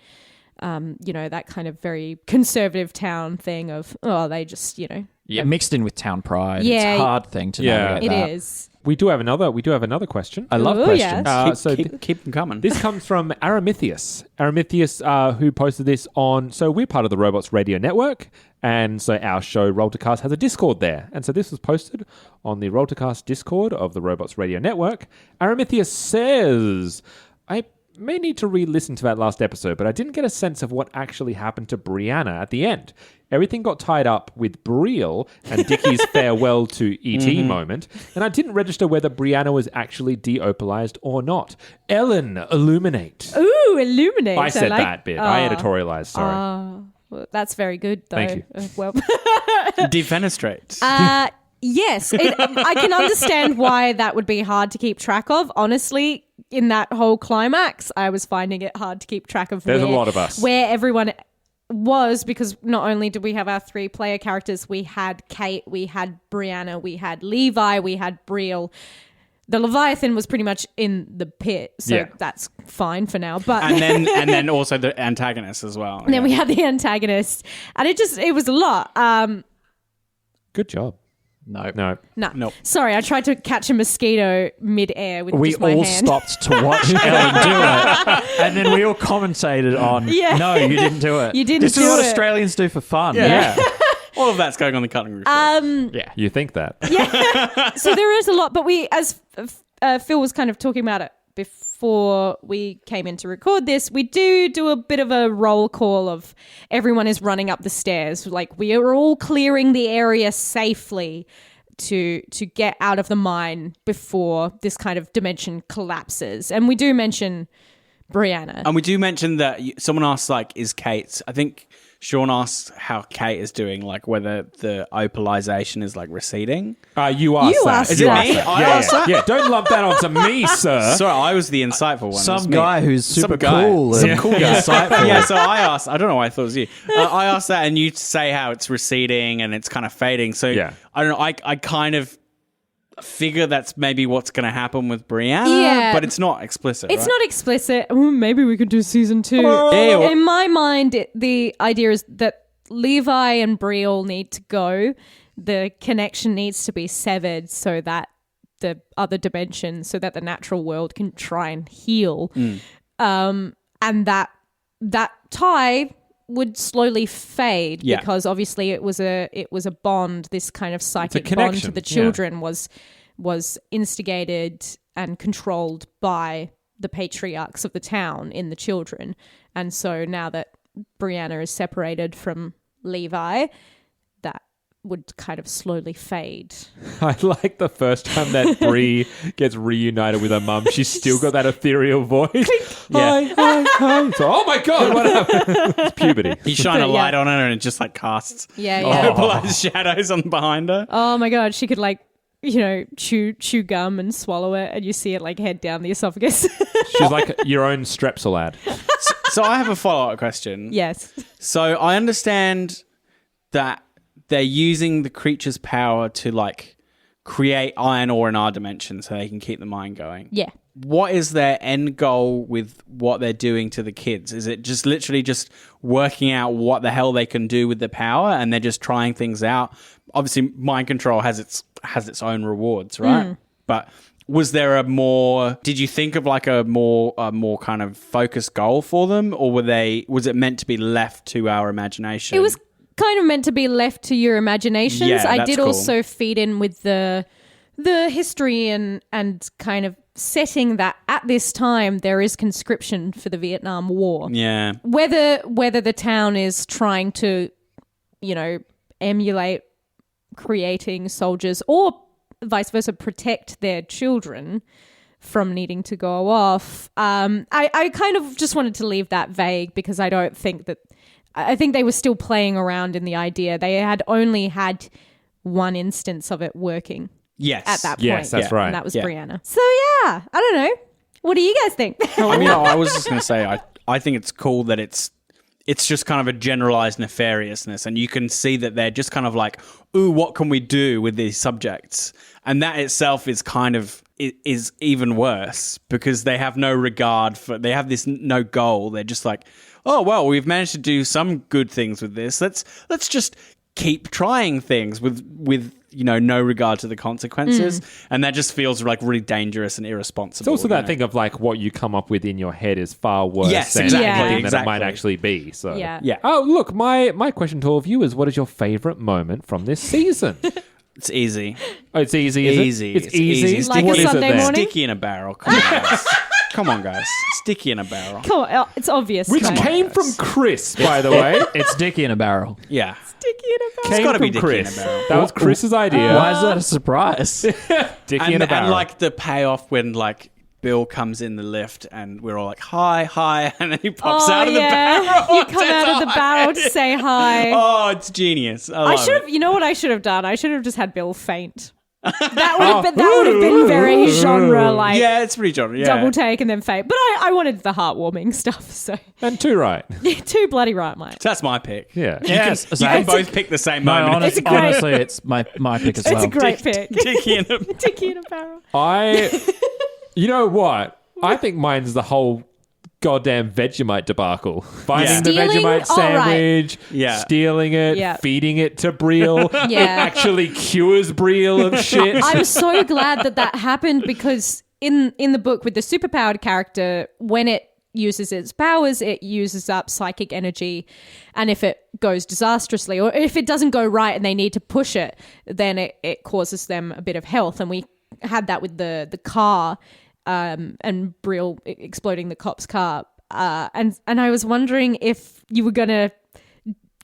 that kind of very conservative town thing of, they just, Yeah, mixed in with town pride. Yeah. It's a hard thing to Yeah. navigate it that. is. We do have another question. I love Ooh, questions. yes. Keep them coming. This comes from Aramithius. Aramithius, who posted this on... So we're part of the Robots Radio Network, and so our show, Roll2Cast, has a Discord there. And so this was posted on the Roll2Cast Discord of the Robots Radio Network. Aramithius says... I may need to re-listen to that last episode, but I didn't get a sense of what actually happened to Brianna at the end. Everything got tied up with Brielle and Dickie's farewell to E.T. moment, and I didn't register whether Brianna was actually de-opalized or not. Ellen, illuminate. Ooh, illuminate. I said like- that bit. I editorialized, sorry. Well, that's very good, though. Thank you. Well, Defenestrate. yes, I can understand why that would be hard to keep track of. Honestly, in that whole climax, I was finding it hard to keep track of. There's a lot of us. Where everyone was, because not only did we have our 3-player characters, we had Kate, we had Brianna, we had Levi, we had Brielle. The Leviathan was pretty much in the pit, so that's fine for now. But and then also the antagonist as well. and then we had the antagonist, and it was a lot. Good job. No. No. No. Nope. Sorry, I tried to catch a mosquito mid-air with We just my all hand. stopped to watch Ellen do it. And then we all commentated on, Yeah. no, you didn't do it. You didn't This is do what it. Australians do for fun. Yeah. All of that's going on the cutting room floor. Yeah. You think that. So there is a lot, but we, as Phil was kind of talking about it before we came in to record this, we do a bit of a roll call of everyone is running up the stairs. Like, we are all clearing the area safely to get out of the mine before this kind of dimension collapses. And we do mention Brianna. And we do mention that someone asked, like, is Kate... I think Sean asked how Kate is doing, like, whether the opalization is, like, receding. You asked You that. asked Is it that. me? I Yeah, asked yeah. that? Yeah, don't lump that onto me, sir. Sorry, I was the insightful one. It was Some me. guy who's super guy. cool. Some and cool guy. insightful. Yeah, so I asked... I don't know why I thought it was you. I asked that, and you say how it's receding and it's kind of fading. So, Yeah. I don't know, I kind of figure that's maybe what's going to happen with Brianna, Yeah. but it's not explicit, It's right? not explicit. Ooh, maybe we could do season 2. Ew. In my mind, the idea is that Levi and Brielle need to go. The connection needs to be severed so that the other dimension, so that the natural world can try and heal. And that tie would slowly fade because obviously it was a bond. This kind of psychic bond to connection, the children was instigated and controlled by the patriarchs of the town in the children. And so now that Brianna is separated from Levi, that would kind of slowly fade. I like the first time that Bree gets reunited with her mum, she's still got that ethereal voice. Yeah. Hi. So, oh my God, what happened? It's puberty. You shine a Yeah. light on her and it just like casts Yeah. opalized shadows on behind her. Oh my God, she could like, chew gum and swallow it, and you see it like head down the esophagus. She's like your own Strepsil ad. So I have a follow-up question. Yes. So I understand that they're using the creature's power to like create iron ore in our dimension so they can keep the mine going. Yeah. What is their end goal with what they're doing to the kids? Is it just literally just working out what the hell they can do with the power, and they're just trying things out? Obviously, mind control has its own rewards, right? But was there did you think of like a more kind of focused goal for them, or was it meant to be left to our imagination? It was kind of meant to be left to your imaginations. Yeah, I that's did cool. also feed in with the history and kind of setting that at this time there is conscription for the Vietnam War. Yeah. Whether the town is trying to, emulate creating soldiers or vice versa, protect their children from needing to go off. I kind of just wanted to leave that vague because I don't think that... I think they were still playing around in the idea. They had only had one instance of it working Yes. at that point. Yes, that's right. And that was Yeah. Brianna. So yeah, I don't know. What do you guys think? I mean, I was just going to say, I think it's cool that it's just kind of a generalized nefariousness, and you can see that they're just kind of like, ooh, what can we do with these subjects? And that itself is kind of is even worse because they have no regard for, they have this no goal. They're just like, oh well, we've managed to do some good things with this. Let's just keep trying things with no regard to the consequences, and that just feels like really dangerous and irresponsible. It's also that thing of like what you come up with in your head is far worse than exactly, anything that it exactly. might actually be. So Yeah. Oh, look, my question to all of you is, what is your favorite moment from this season? It's easy. Oh, it's easy. Is Easy. It? It's easy. Like What a is it Sunday then? morning? Sticky in a barrel. Come on, guys. Come on, guys. Sticky in a barrel. Come on, it's obvious. Which Come on. came from Chris, by the way. It's Dicky in a barrel. Yeah. Sticky in a barrel. Came gotta be from Dicky Chris. in a barrel. That was Chris's idea. Why is that a surprise? Dicky in a barrel. And like the payoff when like Bill comes in the lift and we're all like, hi, and then he pops out of the barrel. You come out of the barrel to say hi. Oh, it's genius. I I love should it. have. You know what I should have done? I should have just had Bill faint. That would have been very genre like. Yeah, it's pretty genre. Yeah. Double take and then faint. But I wanted the heartwarming stuff, so And too right. too bloody right, mate. So that's my pick. Yeah. Yes. You can both pick the same No, moment. It's a great- honestly, it's my pick as well. It's a great pick. Dicky in a Dicky in a barrel. You know what? I think mine's the whole goddamn Vegemite debacle. Finding the Stealing? Vegemite Oh, right. sandwich, Yeah. stealing it, Yeah. feeding it to Brielle. Yeah. It actually cures Brielle of shit. I'm so glad that happened because in the book with the superpowered character, when it uses its powers, it uses up psychic energy, and if it goes disastrously or if it doesn't go right and they need to push it, then it causes them a bit of health. And we had that with the car and Brielle exploding the cop's car. And I was wondering if you were going to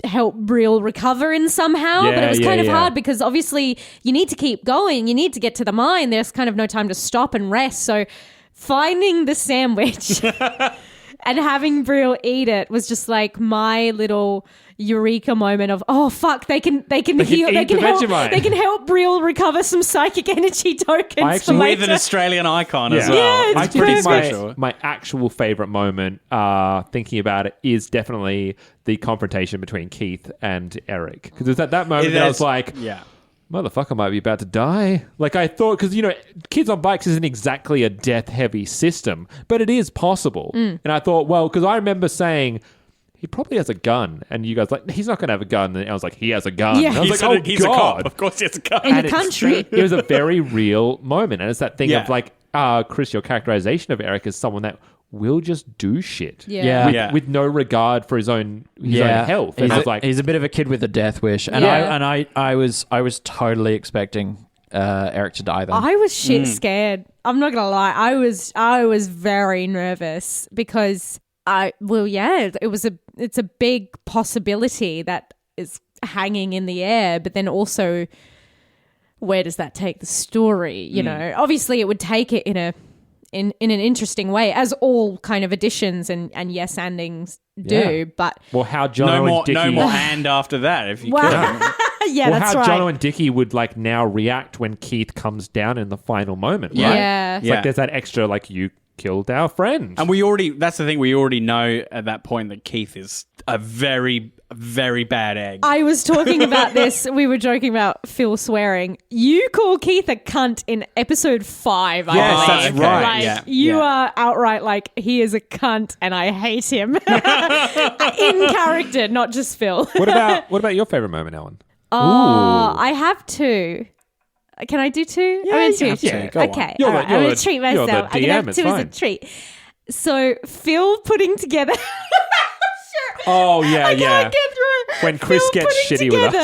help Brielle recover in somehow, but it was kind of hard because obviously you need to keep going. You need to get to the mine. There's kind of no time to stop and rest. So finding the sandwich and having Brielle eat it was just like my little eureka moment of, oh fuck, they can heal, they eat can the help, Vegemite. they can help Brielle recover some psychic energy tokens. I actually- for with an later. Australian icon as well. Yeah, it's I pretty think special. my actual favorite moment, thinking about it, is definitely the confrontation between Keith and Eric. Because it's at that moment that I was like, yeah. motherfucker might be about to die. Like I thought, because, Kids on Bikes isn't exactly a death-heavy system, but it is possible. And I thought, well, because I remember saying, he probably has a gun. And you guys like, he's not going to have a gun. And I was like, he has a gun. Yeah. And I was He's like, a God. cop. Of course he has a gun. In And the it's- country. It was a very real moment. And it's that thing Yeah. of like, Chris, your characterization of Eric is someone that will just do shit. Yeah. Yeah. With no regard for his own health. And I was like, he's a bit of a kid with a death wish, and Yeah. I was totally expecting Eric to die then. I was shit scared. I'm not gonna lie. I was very nervous because it's a big possibility that is hanging in the air, but then also where does that take the story? You know, obviously it would take it in an interesting way, as all kind of additions and yes andings do. Yeah. But well, how Jono and Dickie... No more and after that if you wow, can. yeah, well, that's how right. Jono and Dickie would like now react when Keith comes down in the final moment, right? Yeah. It's like there's that extra like, you killed our friend. And that's the thing, we already know at that point that Keith is a very, very bad egg. I was talking about this. We were joking about Phil swearing. You call Keith a cunt in episode 5, I Yes, believe. that's right. Like, Yeah, you yeah. are outright like, he is a cunt and I hate him. In character, not just Phil. What about your favorite moment, Ellen? Oh, I have 2. Can I do 2? Yeah, I'm you gonna do have 2. to. Go on. Okay. You're all the- right. you're I'm going the- to treat you're the myself. I'm going to DM, have it's 2 as a fine. treat. So, Phil putting together... Oh, yeah, I can't get through it. When Chris Phil gets putting shitty with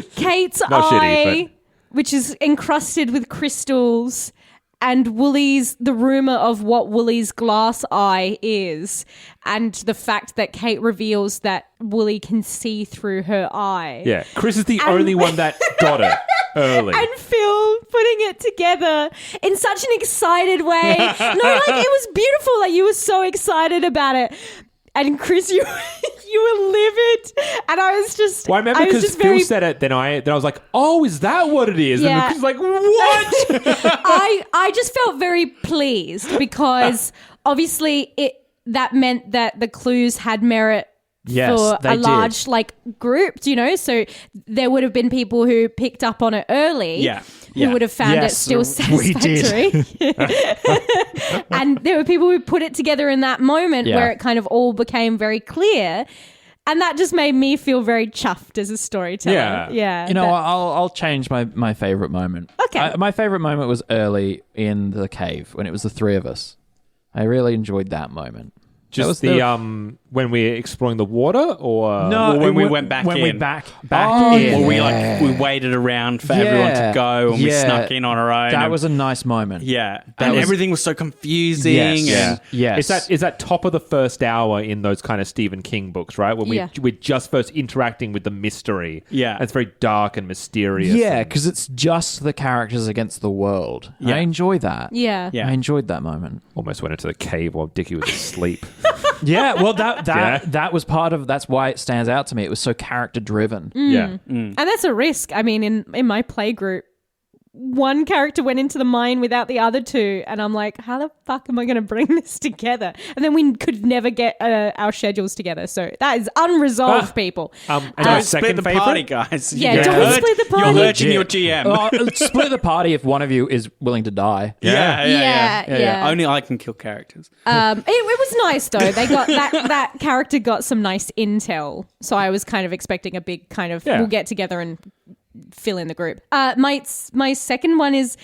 us. Kate's Not eye, shitty, which is encrusted with crystals, and the rumor of what Woolie's glass eye is, and the fact that Kate reveals that Woolie can see through her eye. Yeah, Chris is the only one that got it early. And Phil putting it together in such an excited way. No, like it was beautiful. Like you were so excited about it. And Chris, you were livid, and I was just. Well, I remember because Phil very, said it, then I was like, "Oh, is that what it is?" Yeah. And Chris was like, "What?" I just felt very pleased because obviously that meant that the clues had merit Yes, for they a did. large like group, so there would have been people who picked up on it early. Yeah. who would have found it Yes, still we did. satisfactory. And there were people who put it together in that moment where it kind of all became very clear. And that just made me feel very chuffed as a storyteller. Yeah. You know, I'll change my favorite moment. Okay. My favorite moment was early in the cave when it was the three of us. I really enjoyed that moment. Just when we're exploring the water, or Or when we went back when in. we back Or in. we waited around for everyone to go and we snuck in on our own. That and- was a nice moment. Yeah. And was- everything was so confusing. Yes. And Yes. Is that top of the first hour in those kind of Stephen King books, right? When we're just first interacting with the mystery. Yeah. And it's very dark and mysterious. Yeah, and- because it's just the characters against the world. Yeah. I enjoy that. Yeah. Yeah. I enjoyed that moment. almost went into the cave while Dickie was asleep. Yeah, well, that Yeah. that was part of. That's why it stands out to me. It was so character driven. Yeah. And that's a risk. I mean, in my play group, one character went into the mine without the other two, and I'm like, how the fuck am I going to bring this together? And then we could never get our schedules together. So that is unresolved, people. And Don't your split second the favorite? party, guys. Yeah, You're don't hurt- split the party. You're hurting your Legit. GM. Split the party if one of you is willing to die. Yeah. Only I can kill characters. It was nice though. They got that character got some nice intel. So I was kind of expecting a big kind of Yeah. we'll get together and fill in the group. My second one is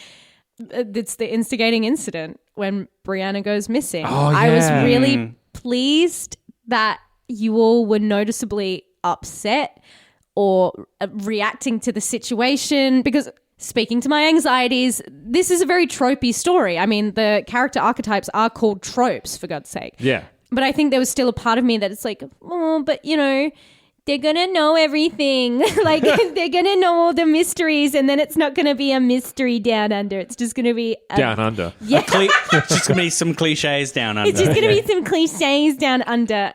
it's the instigating incident when Brianna goes missing. I was really pleased that you all were noticeably upset or reacting to the situation, because speaking to my anxieties, this is a very tropey story. I mean, the character archetypes are called tropes, for God's sake. Yeah. But I think there was still a part of me that it's like, oh, but you know, they're going to know everything. Like, they're going to know all the mysteries, and then it's not going to be a mystery down under. It's just going to be Down under. Yeah. It's just going to be some cliches down under. It's just going to be some cliches down under.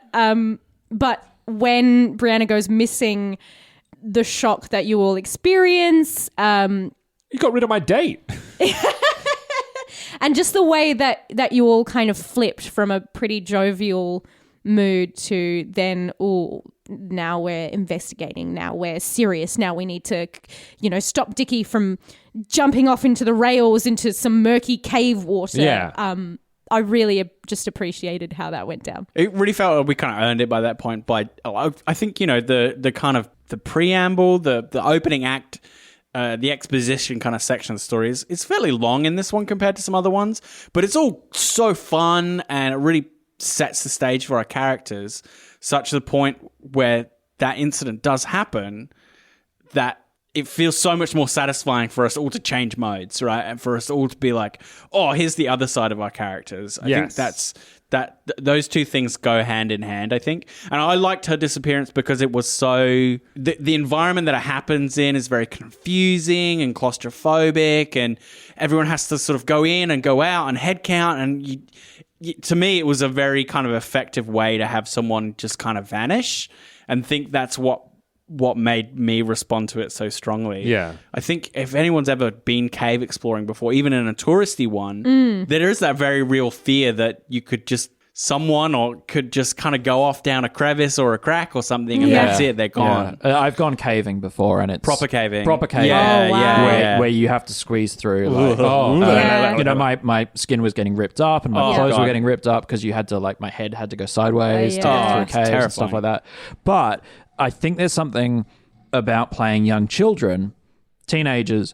But when Brianna goes missing, the shock that you all experience, You got rid of my date. and just the way that you all kind of flipped from a pretty jovial mood to then, oh, now we're investigating, now we're serious, now we need to, you know, stop Dickie from jumping off into the rails into some murky cave water. Yeah. I really just appreciated how that went down. It really felt like we kind of earned it by that point. I think, you know, the kind of the preamble, the opening act, the exposition kind of section of the story is fairly long in this one compared to some other ones, but it's all so fun and it really sets the stage for our characters, such to the point where that incident does happen that it feels so much more satisfying for us all to change modes, right? And for us all to be like, oh, here's the other side of our characters. I think those two things go hand in hand, I think. And I liked her disappearance because it was so... The environment that it happens in is very confusing and claustrophobic, and everyone has to sort of go in and go out and head count. And to me, it was a very kind of effective way to have someone just kind of vanish, and think that's what made me respond to it so strongly. Yeah. I think if anyone's ever been cave exploring before, even in a touristy one, there is that very real fear that you could just could just kind of go off down a crevice or a crack or something, and that's it, they're gone. Yeah. I've gone caving before, and it's Proper caving. Yeah, Oh, wow. where you have to squeeze through. Like, Yeah. you know, my skin was getting ripped up, and my clothes were getting ripped up because you had to, like, my head had to go sideways to yeah. get It's through caves and stuff terrifying. like that. But I think there's something about playing young children, teenagers,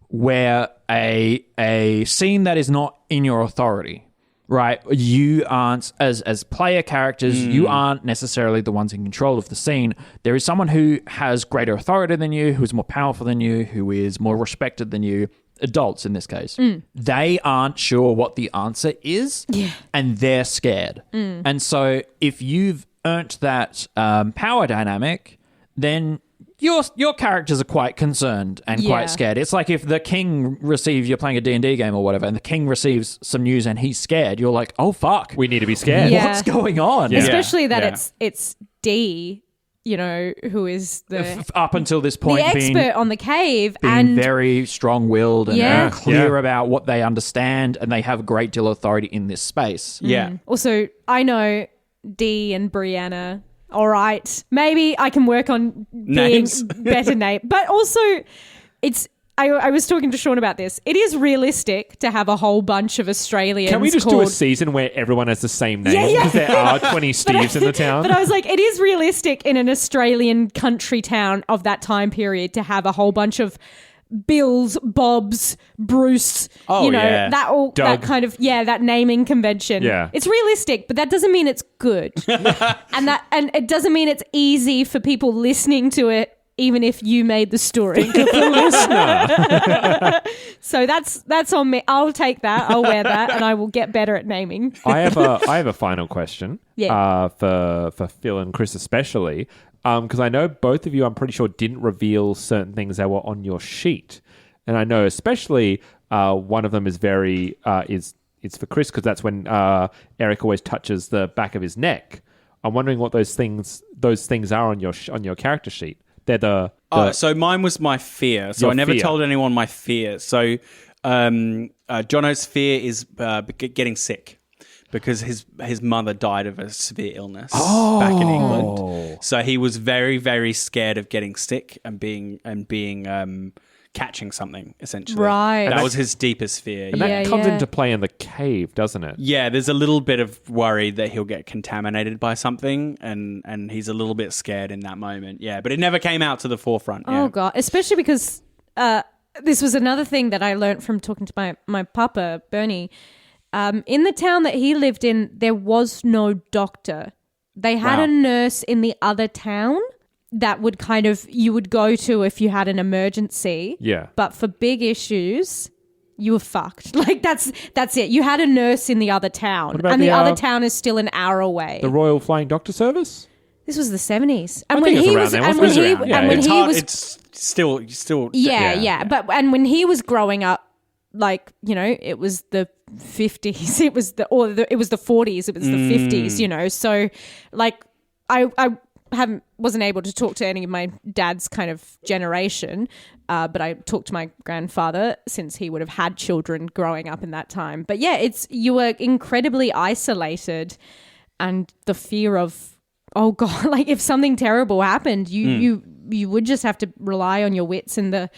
where a scene that is not in your authority, right? You aren't, as player characters, you aren't necessarily the ones in control of the scene. There is someone who has greater authority than you, who is more powerful than you, who is more respected than you. Adults in this case. They aren't sure what the answer is, and they're scared. And so if you've earned that power dynamic, then your characters are quite concerned and quite scared. It's like if the king receives, you're playing a D&D game or whatever, and the king receives some news and he's scared, you're like, oh fuck, We need to be scared. Yeah. what's going on? Yeah. Especially that Yeah. it's D, you know, who is the Up until this point, expert on the cave, being and very strong-willed and Yeah. clear about what they understand, and they have a great deal of authority in this space. Yeah. also I know D and Brianna. All right, maybe I can work on being Names. better name, but also it's I was talking to Sean about this. It is realistic to have a whole bunch of Australians. Can we just do a season where everyone has the same name? Because there are 20 Steves in the town. But I was like, it is realistic in an Australian country town of that time period to have a whole bunch of Bills, Bobs, Bruce, that kind of that naming convention. Yeah. It's realistic, but that doesn't mean it's good. and it doesn't mean it's easy for people listening to it, even if you made the story. So that's on me. I'll take that. I'll wear that, and I will get better at naming. I have a final question. Yeah. For Phil and Chris especially. Because I know both of you, I'm pretty sure, didn't reveal certain things that were on your sheet, and I know especially one of them is it's for Chris because that's when Eric always touches the back of his neck. I'm wondering what those things are on your character sheet. They're so mine was my fear. So I never told anyone my fear. So Jono's fear is getting sick. Because his mother died of a severe illness back in England, so he was very, very scared of getting sick and being catching something essentially. Right, that was his deepest fear. And that comes into play in the cave, doesn't it? Yeah, there's a little bit of worry that he'll get contaminated by something, and he's a little bit scared in that moment. Yeah, but it never came out to the forefront. Oh God, especially because this was another thing that I learned from talking to my papa Bernie. In the town that he lived in, there was no doctor. They had a nurse in the other town that would you would go to if you had an emergency. Yeah. But for big issues, you were fucked. Like that's it. You had a nurse in the other town, and the other town is still an hour away. The Royal Flying Doctor Service. This was the 70s, and I when think he it's was, around and there, when wasn't he, it? and Yeah, when it's he hard, was, it's still, yeah. But when he was growing up. Like, it was the 50s, it was the 40s, it was the 50s, So, like, I wasn't able to talk to any of my dad's kind of generation, but I talked to my grandfather since he would have had children growing up in that time. But yeah, you were incredibly isolated, and the fear of, oh God, like if something terrible happened, you would just have to rely on your wits and the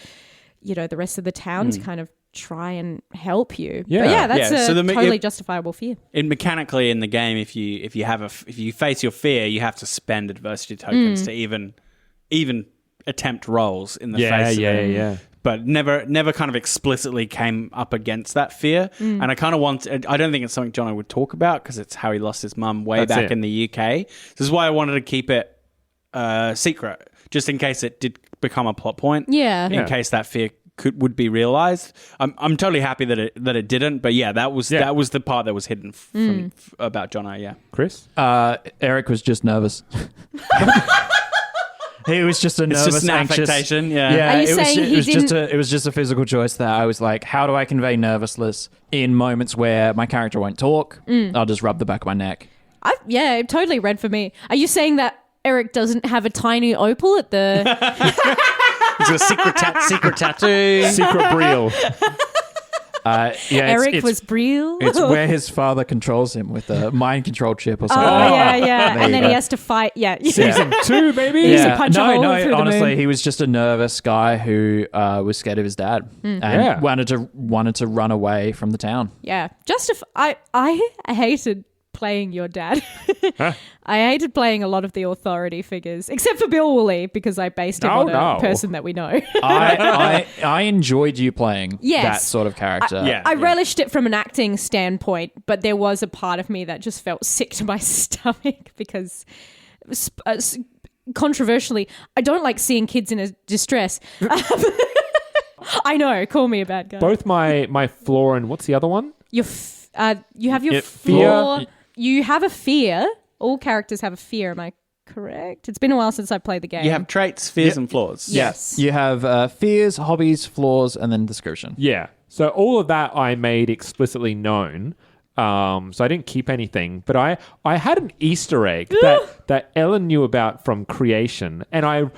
rest of the town to kind of try and help you. Yeah. But yeah, that's So totally justifiable fear. Mechanically in the game, if you face your fear, you have to spend adversity tokens to even attempt rolls in the face of it. Yeah. But never kind of explicitly came up against that fear. And I kind of I don't think it's something Jono would talk about because it's how he lost his mum back in the UK. This is why I wanted to keep it secret, just in case it did become a plot point. Yeah. In case that fear would be realized. I'm totally happy that it didn't, but that was the part that was hidden from about Jono. Yeah, Chris. Eric was just nervous. He was just it's just an anxious affectation. Yeah. Are you saying it was just a physical choice that I was like, how do I convey nervousness in moments where my character won't talk? I'll just rub the back of my neck. It totally read for me. Are you saying that Eric doesn't have a tiny opal at the... He's got a secret tattoo. Secret Brielle. Eric was Brielle. It's where his father controls him with a mind control chip or something. Oh, yeah. There And you then go. he has to fight. Yeah. Season 2, baby. Used to punch a hole through the honestly, moon. he was just a nervous guy who was scared of his dad and wanted to run away from the town. Yeah. I hated playing your dad. I hated playing a lot of the authority figures, except for Bill Woolley, because I based him on a person that we know. I enjoyed you playing that sort of character. I relished it from an acting standpoint, but there was a part of me that just felt sick to my stomach because, controversially, I don't like seeing kids in a distress. I know, call me a bad guy. Both my flaw and what's the other one? You have your fear. flaw. You have a fear. All characters have a fear. Am I correct? It's been a while since I played the game. You have traits, fears, and flaws. Yes. You have fears, hobbies, flaws, and then description. Yeah. So all of that I made explicitly known. So I didn't keep anything, but I had an Easter egg that Ellen knew about from creation, and I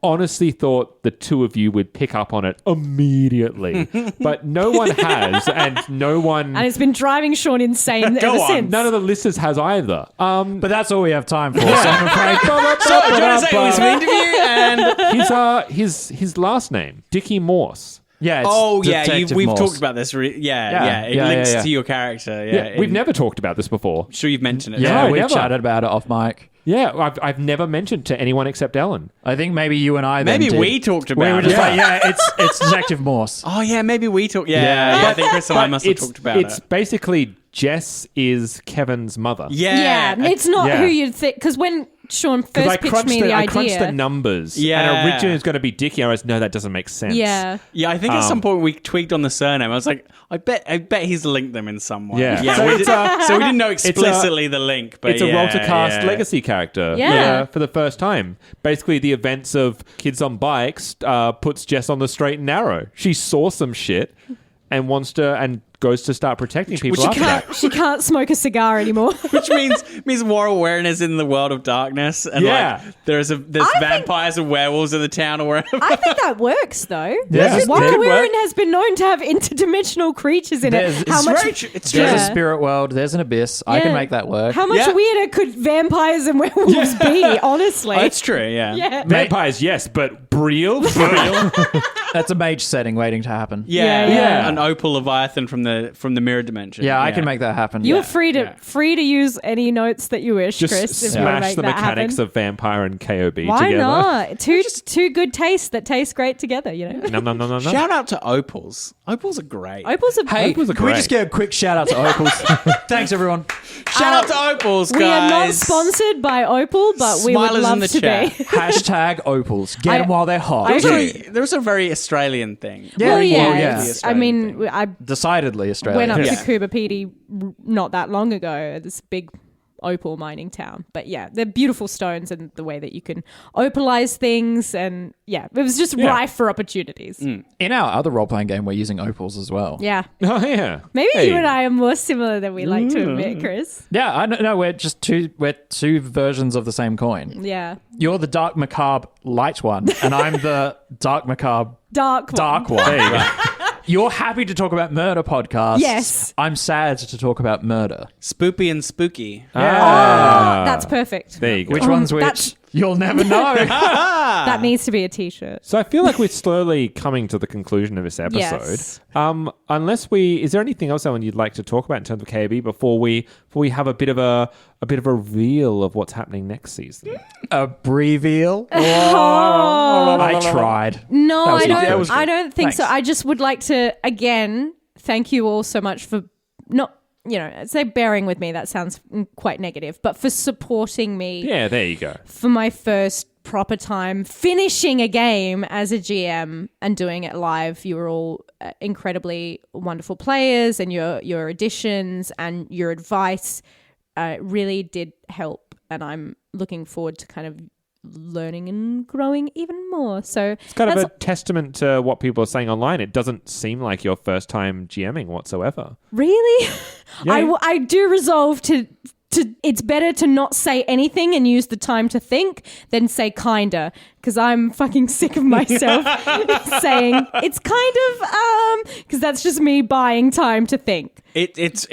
honestly thought the two of you would pick up on it immediately, but no one has, and no one. And it's been driving Sean insane ever since. None of the listeners has either. But that's all we have time for. So I'm afraid. So, do you want to say it was an interview? And his last name, Dickie Morse. Yeah. It's Oh yeah, Detective we've Morse. talked about this. It links to your character. Yeah, We've never talked about this before. I'm sure you've mentioned it. Yeah, No, we've never. chatted about it off mic. Yeah, I've never mentioned to anyone except Ellen. I think maybe you and I. Maybe then did. we talked about We were it. just like, it's Detective Morse. Oh yeah, maybe we talked. Yeah, I think Chris and I But must have talked about it's it. basically Jess is Kevin's mother. Yeah, it's not Yeah. who you'd think. Because when Sean Because first pitched me the I crunched the idea, numbers. Yeah. And originally it was going to be Dickie. I was, no, that doesn't make sense. yeah, Yeah, I think at some point we tweaked on the surname. I was like, I bet he's linked them in some way. Yeah. So we didn't know explicitly the link, but It's a Roltercast legacy character Yeah. for the first time. Basically, the events of Kids on Bikes puts Jess on the straight and narrow. She saw some shit and goes to start protecting people after that. she can't smoke a cigar anymore. Which means more awareness in the world of darkness, and Yeah. like there's vampires and werewolves in the town or wherever. I think that works though. Yeah. Because It Warren could work. has been known to have interdimensional creatures in There's- it. How it's much? very It's There's a Yeah. spirit world. There's an abyss. I can Yeah. make that work. How much Yeah. weirder could vampires and werewolves be? Honestly, Oh, that's true. Yeah. yeah. Vampires, yes, but Briel? That's a mage setting waiting to happen. Yeah, Yeah. An opal leviathan from the mirror dimension. Yeah, I can make that happen. You're Yeah. free to use any notes that you wish, Just Chris. If you want to smash make the that mechanics happen. of vampire and KOB Why together. not? Two good tastes that taste great together. You know, No. Shout out to opals. Opals are great. opals are. Hey, Opals are can we great. just get a quick shout out to Opals? Thanks, everyone. Shout out to opals, guys. We are not sponsored by Opal, but we would Smilers in love the to chat. be. Hashtag Opals. Get I- them while they're hot. There was a very Australian thing. Yeah, Well, yeah. well, yeah. it's- I mean, I Decidedly Australian. went up Yeah. to Coober Pedy not that long ago. This big opal mining town. But yeah, they're beautiful stones and the way that you can opalize things. And yeah, it was just rife for opportunities. In our other role playing game, we're using Opals as well. Yeah. Oh, yeah. Maybe Hey. you and I are more similar than we like to admit, Chris. Yeah, I don't know. We're two versions of the same coin. Yeah. You're the dark macabre light one, and I'm the dark macabre Dark one. dark one. There you go. You're happy to talk about murder podcasts. Yes. I'm sad to talk about murder. Spoopy and spooky. Oh, that's perfect. There you go. Which one's which? that's- You'll never know. That needs to be a t-shirt. So I feel like we're slowly coming to the conclusion of this episode. Yes. Is there anything else, Ellen, you'd like to talk about in terms of KOB before we have a bit of a reveal of what's happening next season? A breveal. I tried. No, That was I not don't. good. I don't think so. Thanks. I just would like to again thank you all so much for not, say bearing with me. That sounds quite negative, but for supporting me Yeah, there you go. for my first proper time finishing a game as a GM and doing it live. You were all incredibly wonderful players, and your additions and your advice really did help. And I'm looking forward to kind of learning and growing even more. So It's kind of that's- a testament to what people are saying online. It doesn't seem like your first time GMing whatsoever. Really? Yeah. I do resolve to it's better to not say anything and use the time to think than say kinda, because I'm fucking sick of myself saying it's kind of because that's just me buying time to think. It's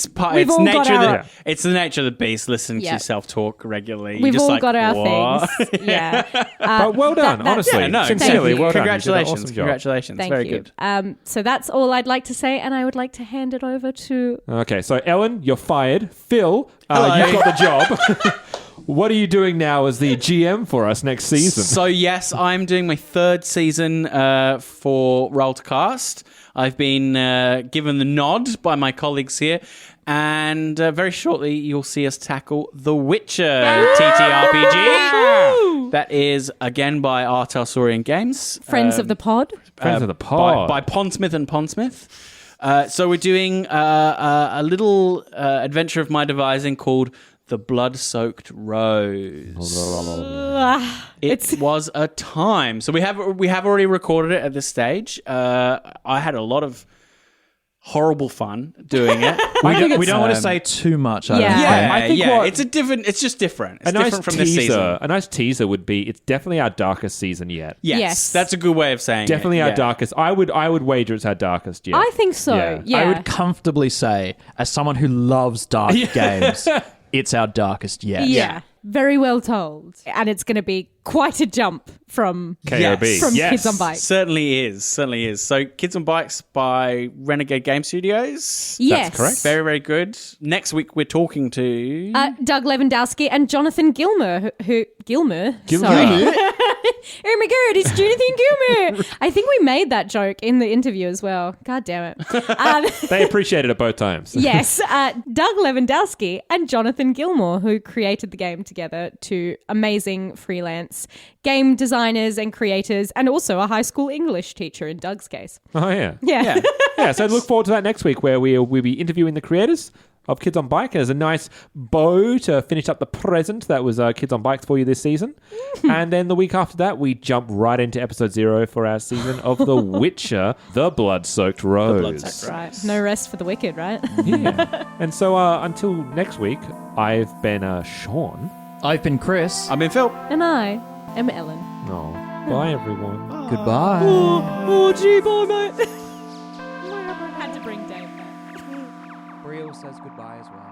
part. We've It's all got nature. our- It's the nature of the beast. Listening to Yeah. yourself talk regularly. You're We've just all like, got our "What?" things. Yeah. But well done, that's- honestly. Yeah, no, Sincerely, thank you. well done. You did an Congratulations! awesome job. Congratulations! Thank Very you. good. So that's all I'd like to say, and I would like to hand it over to Okay, so Ellen, you're fired. Phil, Hello. you've got the job. What are you doing now as the GM for us next season? So yes, I'm doing my third season for Roltercast. I've been given the nod by my colleagues here, and very shortly you'll see us tackle The Witcher TTRPG. That is again by Artel Saurian Games, friends of the pod. Friends of the pod. by Pondsmith and Pondsmith. So we're doing a little adventure of my devising called The Blood-Soaked Rose. It was a time. So we have already recorded it at this stage. I had a lot of horrible fun doing it. We don't want to say too much. I don't Yeah. think. I think what- it's just different. It's a nice different from this season. teaser. A nice teaser would be it's definitely our darkest season yet. Yes. That's a good way of saying Definitely it. our Yeah. darkest. I would wager it's our darkest yet. I think so. Yeah. Yeah. I would comfortably say, as someone who loves dark games, it's our darkest yet. Yeah. Very well told. And it's going to be quite a jump from KOB. from Yes. Kids on Bikes. Certainly is. So Kids on Bikes by Renegade Game Studios. Yes. correct. Very, very good. Next week we're talking to... Doug Lewandowski and Jonathan Gilmer. Gilmer? Sorry. Oh my God, it's Jonathan Gilmer. I think we made that joke in the interview as well. God damn it. They appreciated it both times. Yes, Doug Lewandowski and Jonathan Gilmore, who created the game together, two amazing freelance game designers and creators, and also a high school English teacher in Doug's case. Oh, yeah. Yeah. Yeah, so look forward to that next week where we'll be interviewing the creators of Kids on Bike as a nice bow to finish up the present that was Kids on Bikes for you this season. And then the week after that, we jump right into episode 0 for our season of The Witcher, The Blood-Soaked Rose. Right. No rest for the wicked, right? Yeah. And so until next week, I've been Sean. I've been Chris. I've been Phil. And I am Ellen. Oh, bye everyone. Goodbye. Oh, gee, bye, mate. I had to bring Dave back. Brielle says goodbye as well.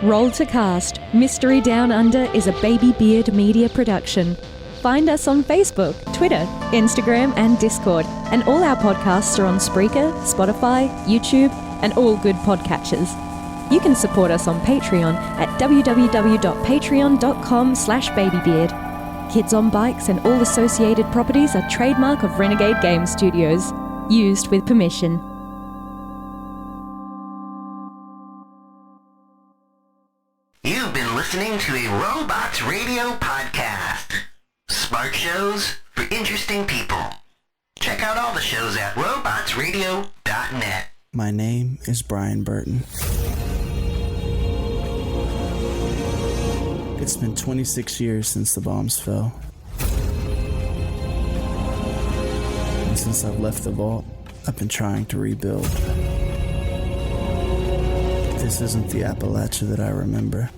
Roll to Cast Mystery Down Under is a Baby Beard media production. Find us on Facebook, Twitter, Instagram, and Discord. And all our podcasts are on Spreaker, Spotify, YouTube, and all good podcatchers. You can support us on Patreon at www.patreon.com/babybeard. Kids on Bikes and all associated properties are trademark of Renegade Game Studios. Used with permission. You've been listening to a Robots Radio podcast. Smart shows for interesting people. Check out all the shows at robotsradio.net. My name is Brian Burton. It's been 26 years since the bombs fell. And since I've left the vault, I've been trying to rebuild. This isn't the Appalachia that I remember.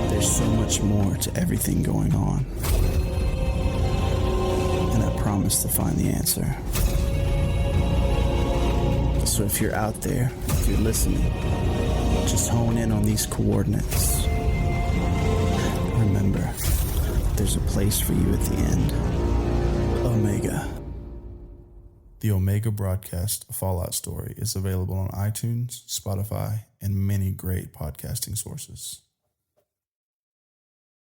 There's so much more to everything going on. And I promise to find the answer. So if you're out there, if you're listening, just hone in on these coordinates. Remember, there's a place for you at the end. Omega. The Omega Broadcast Fallout Story is available on iTunes, Spotify, and many great podcasting sources.